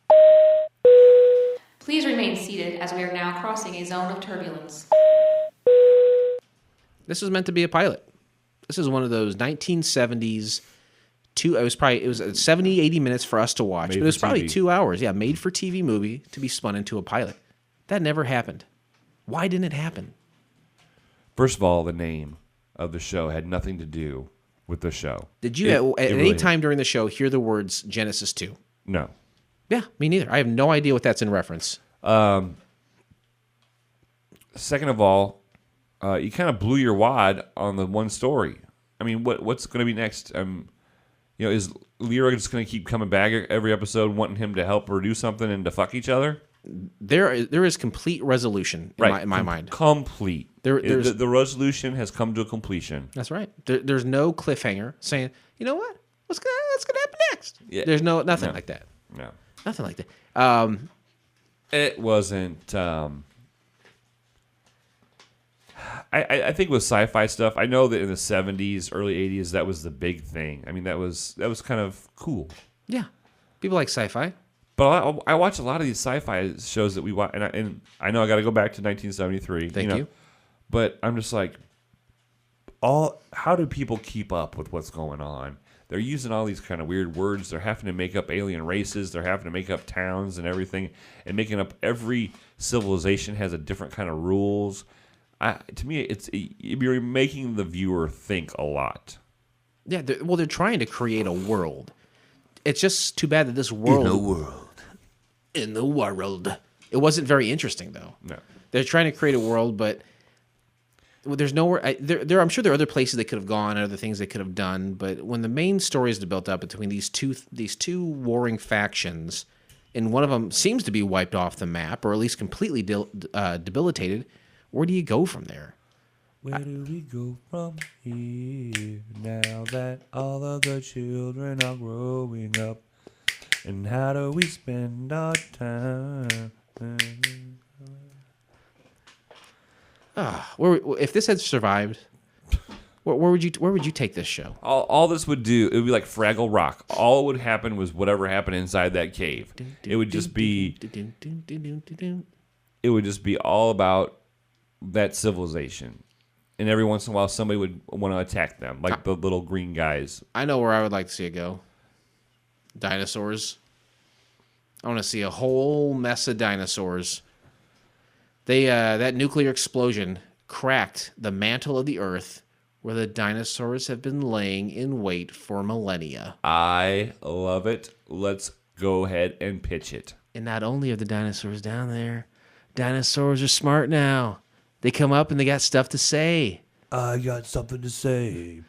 Please remain seated as we are now crossing a zone of turbulence. This was meant to be a pilot. This is one of those 1970s. It was 70, 80 minutes for us to watch, but it was probably 2 hours. Yeah, made for TV movie to be spun into a pilot. That never happened. Why didn't it happen? First of all, the name of the show had nothing to do with the show. Did you at any time during the show hear the words Genesis 2? No. Yeah, me neither. I have no idea what that's in reference. Second of all, you kind of blew your wad on the one story. I mean, what's going to be next? Is Lyra just going to keep coming back every episode, wanting him to help her do something and to fuck each other? There is complete resolution in my mind. Complete. The resolution has come to a completion. That's right. There's no cliffhanger saying, you know what? What's gonna happen next? Yeah. There's nothing like that. No. Nothing like that. It wasn't. I think with sci-fi stuff, I know that in the 70s, early 80s, that was the big thing. I mean, that was kind of cool. Yeah, people like sci-fi. But I watch a lot of these sci-fi shows that we watch, and I know I got to go back to 1973. Thank you. But I'm just like, how do people keep up with what's going on? They're using all these kind of weird words. They're having to make up alien races. They're having to make up towns and everything, and making up every civilization has a different kind of rules. To me, you're making the viewer think a lot. Yeah, they're trying to create a world. It's just too bad that this world... In the world. It wasn't very interesting, though. No. They're trying to create a world, but there's nowhere... I'm sure there are other places they could have gone, other things they could have done, but when the main story is built up between these two warring factions, and one of them seems to be wiped off the map, or at least completely debilitated... Where do you go from there? Where do we go from here now that all of the children are growing up? And how do we spend our time? If this had survived, where would you take this show? All this would do, it would be like Fraggle Rock. All would happen was whatever happened inside that cave. It would just be all about that civilization, and every once in a while somebody would want to attack them, like the little green guys. I know where I would like to see it go. Dinosaurs. I want to see a whole mess of dinosaurs. That nuclear explosion cracked the mantle of the earth where the dinosaurs have been laying in wait for millennia. I love it. Let's go ahead and pitch it. And not only are the dinosaurs down there, dinosaurs are smart now. They come up and they got stuff to say. I got something to say.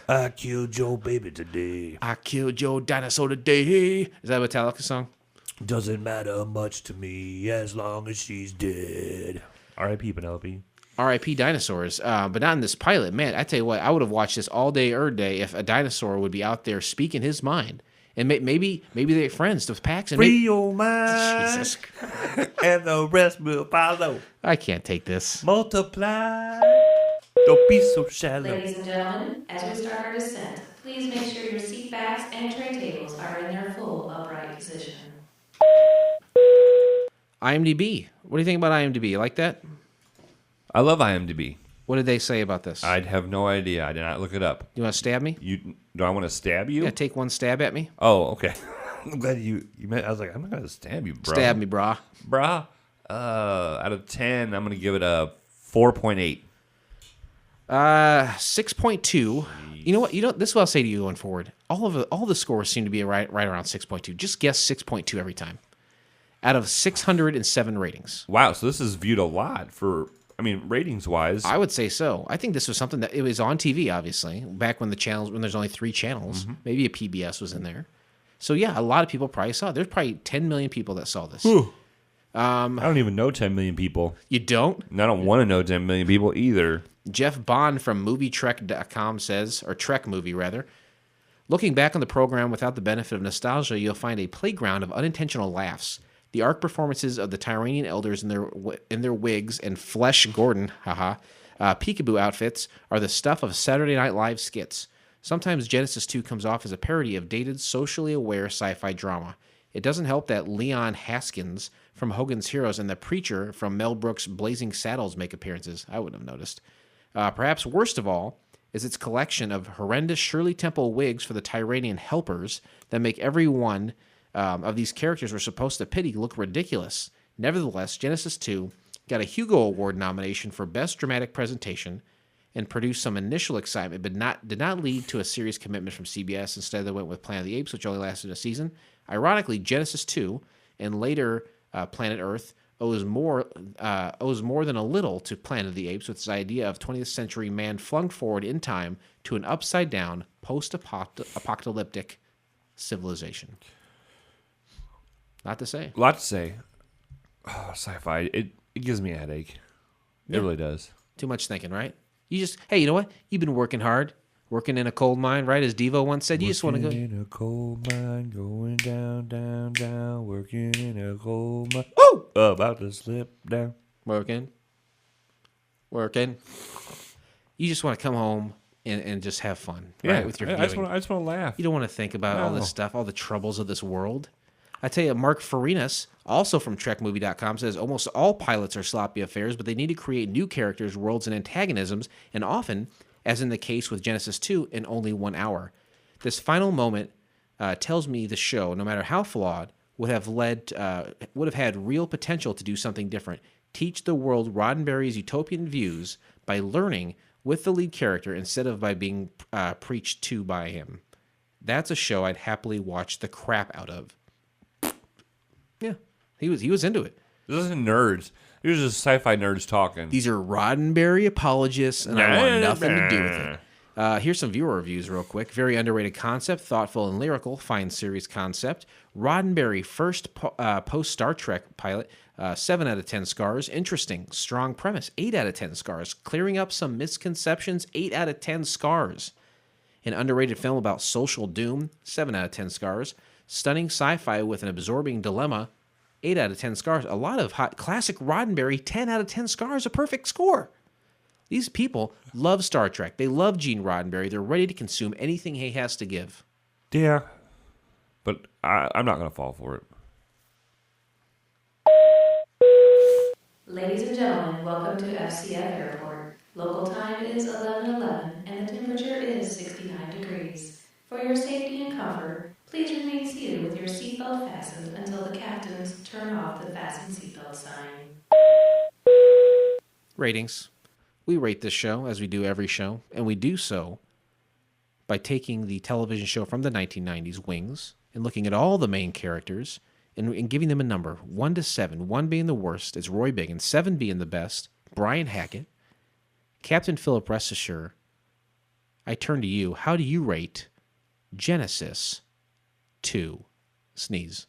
I killed your baby today. I killed your dinosaur today. Is that a Metallica song? Doesn't matter much to me as long as she's dead. R.I.P. Penelope. R.I.P. dinosaurs. But not in this pilot. Man, I tell you what, I would have watched this all day, every day if a dinosaur would be out there speaking his mind And maybe they're friends with Pax. And Free your mind. Jesus. And the rest will follow. I can't take this. Multiply. Don't be so shallow. Ladies and gentlemen, as we start our descent, please make sure your seat backs and tray tables are in their full upright position. IMDb. What do you think about IMDb? You like that? I love IMDb. What did they say about this? I'd have no idea. I did not look it up. You want to stab me? Do I want to stab you? Yeah, take one stab at me. Oh, okay. I'm glad you meant. I was like, I'm not gonna stab you, bro. Stab me, brah. Out of 10, I'm gonna give it a 4.8. 6.2. You know what? This is what I'll say to you going forward. All the scores seem to be right around 6.2. Just guess 6.2 every time. Out of 607 ratings. Wow, so this is viewed a lot ratings wise. I would say so. I think this was something that it was on TV, obviously, back when there's only 3 channels. Mm-hmm. Maybe a PBS was in there. So yeah, a lot of people probably saw it. There's probably 10 million people that saw this. I don't even know 10 million people. You don't? And I don't want to know 10 million people either. Jeff Bond from MovieTrek.com says, or Trek Movie rather, looking back on the program without the benefit of nostalgia, you'll find a playground of unintentional laughs. The arc performances of the Tyranian elders in their wigs and Flesh Gordon, peekaboo outfits are the stuff of Saturday Night Live skits. Sometimes Genesis 2 comes off as a parody of dated, socially aware sci-fi drama. It doesn't help that Leon Haskins from Hogan's Heroes and the Preacher from Mel Brooks' Blazing Saddles make appearances. I wouldn't have noticed. Perhaps worst of all is its collection of horrendous Shirley Temple wigs for the Tyranian helpers that make every one of these characters we're supposed to pity look ridiculous. Nevertheless, Genesis 2 got a Hugo Award nomination for Best Dramatic Presentation and produced some initial excitement, but did not lead to a serious commitment from CBS. Instead, they went with Planet of the Apes, which only lasted a season. Ironically, Genesis 2 and later Planet Earth owes more than a little to Planet of the Apes, with its idea of 20th century man flung forward in time to an upside-down, post-apocalyptic civilization. Lot to say. A lot to say. Oh, sci-fi. It gives me a headache. It really does. Too much thinking, right? Hey, you know what? You've been working hard, working in a coal mine, right? As Devo once said, you just want to go in a coal mine, going down, down, down, working in a coal mine. Woo! About to slip down. Working. You just want to come home and just have fun, right? With your I just want to laugh. You don't want to think about all this stuff, all the troubles of this world. I tell you, Mark Farinas, also from TrekMovie.com, says almost all pilots are sloppy affairs, but they need to create new characters, worlds, and antagonisms, and often, as in the case with Genesis 2, in only 1 hour. This final moment tells me the show, no matter how flawed, would have had real potential to do something different. Teach the world Roddenberry's utopian views by learning with the lead character instead of by being preached to by him. That's a show I'd happily watch the crap out of. Yeah, he was into it. This isn't nerds. These are just sci-fi nerds talking. These are Roddenberry apologists, and I want nothing to do with it. Here's some viewer reviews real quick. Very underrated concept, thoughtful and lyrical, fine series concept. Roddenberry first post-Star Trek pilot, 7 out of 10 stars. Interesting, strong premise, 8 out of 10 stars. Clearing up some misconceptions, 8 out of 10 stars. An underrated film about social doom, 7 out of 10 stars. Stunning sci-fi with an absorbing dilemma, 8 out of 10 stars. A lot of hot classic Roddenberry, 10 out of 10 stars, a perfect score. These people love Star Trek. They love Gene Roddenberry. They're ready to consume anything he has to give. Yeah, but I'm not going to fall for it. Ladies and gentlemen, welcome to FCF Airport. Local time is 11:11 and the temperature is 69 degrees. For your safety and comfort, please remain seated with your seatbelt fastened until the captains turn off the fasten seatbelt sign. Ratings. We rate this show as we do every show, and we do so by taking the television show from the 1990s, Wings, and looking at all the main characters and giving them a number, 1 to 7, 1 being the worst, it's Roy Biggin, 7 being the best, Brian Hackett, Captain Philip Restassure. I turn to you. How do you rate Genesis 2? Sneeze.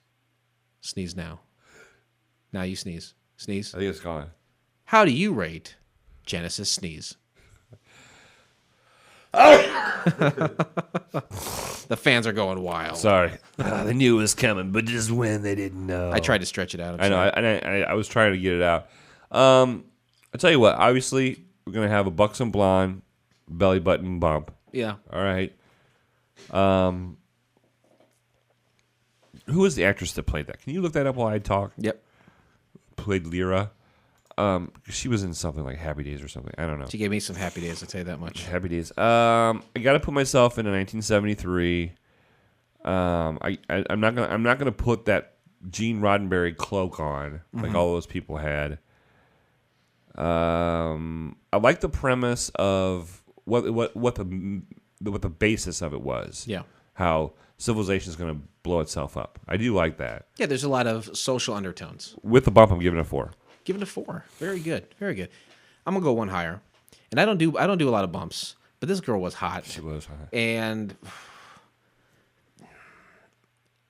Sneeze now. Now you sneeze. Sneeze. I think it's gone. How do you rate Genesis? Sneeze. The fans are going wild. Sorry. They knew it was coming, but just when they didn't know. I tried to stretch it out. I know. I was trying to get it out. I'll tell you what. Obviously, we're going to have a buxom blonde belly button bump. Yeah. All right. Who was the actress that played that? Can you look that up while I talk? Yep. Played Lyra. She was in something like Happy Days or something. I don't know. She gave me some Happy Days, I'll tell you that much. Happy Days. I got to put myself into 1973. I'm not gonna put that Gene Roddenberry cloak on like all those people had. I like the premise of what the basis of it was. Yeah. How civilization is going to blow itself up. I do like that. Yeah, there's a lot of social undertones. With the bump, I'm giving it a 4. Give it a 4. Very good. Very good. I'm gonna go one higher. And I don't do a lot of bumps, but this girl was hot. She was hot. And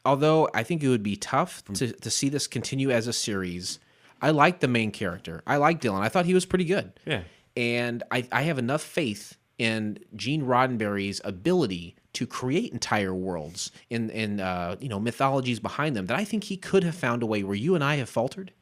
although I think it would be tough to see this continue as a series, I like the main character. I like Dylan. I thought he was pretty good. Yeah. And I have enough faith in Gene Roddenberry's ability to create entire worlds in mythologies behind them that I think he could have found a way where you and I have faltered.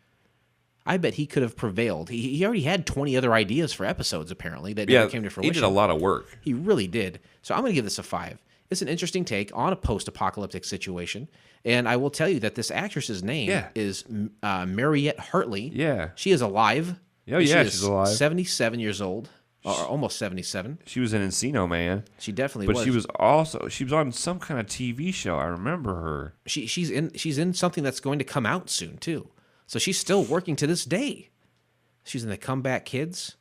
I bet he could have prevailed. He already had 20 other ideas for episodes, apparently, that never came to fruition. He did a lot of work. He really did. So I'm going to give this a 5. It's an interesting take on a post-apocalyptic situation. And I will tell you that this actress's name is Mariette Hartley. Yeah. She is alive. Oh, yeah, she's alive. 77 years old, or almost 77. She was in Encino Man. She definitely was. But she was on some kind of TV show. I remember her. She's in something that's going to come out soon, too. So she's still working to this day. She's in the Comeback Kids.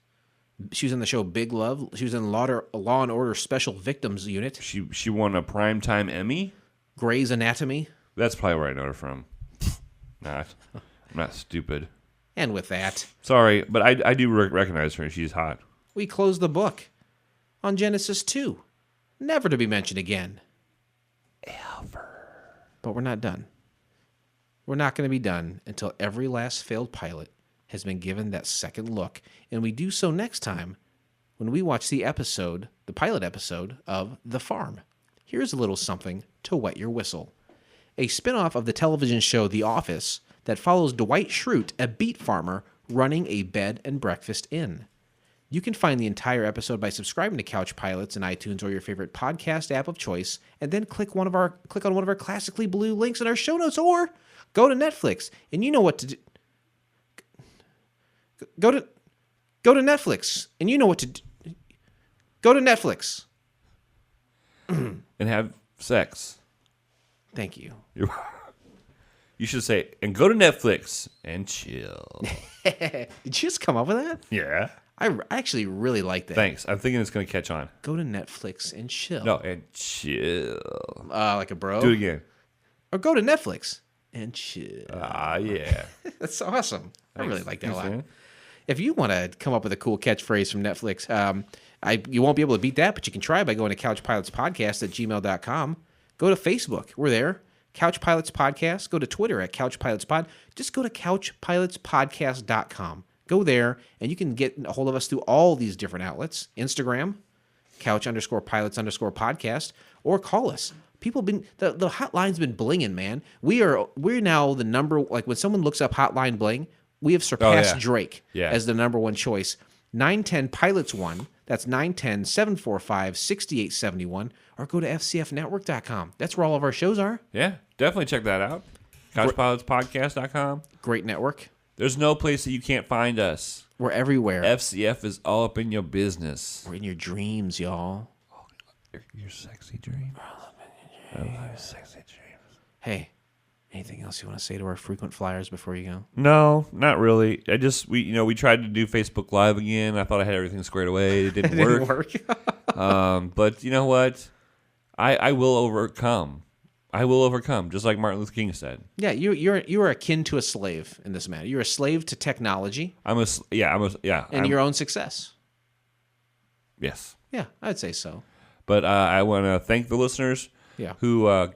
She was in the show Big Love. She was in Law and Order Special Victims Unit. She won a Primetime Emmy. Grey's Anatomy. That's probably where I know her from. I'm not stupid. And with that, sorry, but I do recognize her, and she's hot. We close the book on Genesis 2, never to be mentioned again, ever. But we're not done. We're not going to be done until every last failed pilot has been given that second look, and we do so next time when we watch the pilot episode of The Farm. Here's a little something to wet your whistle. A spinoff of the television show The Office that follows Dwight Schrute, a beet farmer, running a bed and breakfast inn. You can find the entire episode by subscribing to Couch Pilots in iTunes or your favorite podcast app of choice, and then click on one of our classically blue links in our show notes, or go to Netflix, and you know what to do. Go to Netflix, and you know what to do. Go to Netflix. And have sex. Thank you. You should say, and go to Netflix and chill. Did you just come up with that? Yeah. I actually really like that. Thanks. I'm thinking it's going to catch on. Go to Netflix and chill. No, and chill. Like a bro? Do it again. Or go to Netflix and chill. Yeah. That's awesome. Thanks. I really like that a lot. Man. If you want to come up with a cool catchphrase from Netflix, you won't be able to beat that, but you can try by going to couchpilotspodcast@gmail.com. Go to Facebook. We're there. Couch Pilots Podcast. Go to Twitter at Couch Pilots Pod. Just go to couchpilotspodcast.com. Go there, and you can get a hold of us through all these different outlets. Instagram, Couch_Pilots_podcast, or call us. People the hotline's been blinging, man. We're now the number, like when someone looks up Hotline Bling, we have surpassed Drake as the number one choice. 910 Pilots 1. That's 910-745-6871. Or go to FCFnetwork.com. That's where all of our shows are. Yeah, definitely check that out. CouchPilotspodcast.com. Great network. There's no place that you can't find us. We're everywhere. FCF is all up in your business. We're in your dreams, y'all. Oh, your sexy dreams. I love your sexy dreams. Hey, anything else you want to say to our frequent flyers before you go? No, not really. We tried to do Facebook Live again. I thought I had everything squared away. It didn't work. But you know what? I will overcome. I will overcome, just like Martin Luther King said. Yeah, you are akin to a slave in this matter. You're a slave to technology. And your own success. Yes. Yeah, I'd say so. But I want to thank the listeners who are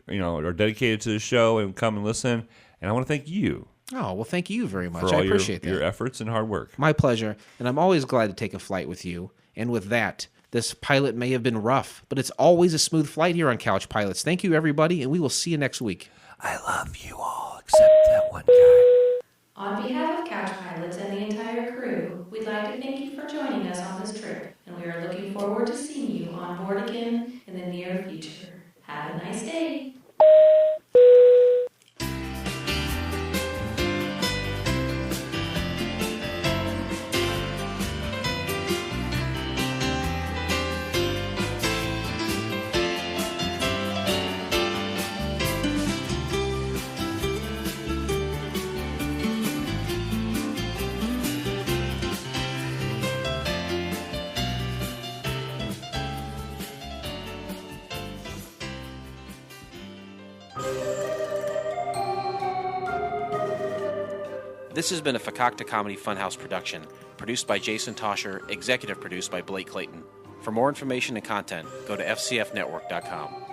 dedicated to the show and come and listen. And I want to thank you. Oh, well, thank you very much. For all I appreciate your efforts and hard work. My pleasure. And I'm always glad to take a flight with you. And with that, This pilot may have been rough, but it's always a smooth flight here on Couch Pilots. Thank you, everybody, and we will see you next week. I love you all, except that one guy. On behalf of Couch Pilots and the entire crew, we'd like to thank you for joining us on this trip, and we are looking forward to seeing you on board again in the near future. Have a nice day. This has been a Fakakta Comedy Funhouse production, produced by Jason Tosher, executive produced by Blake Clayton. For more information and content, go to fcfnetwork.com.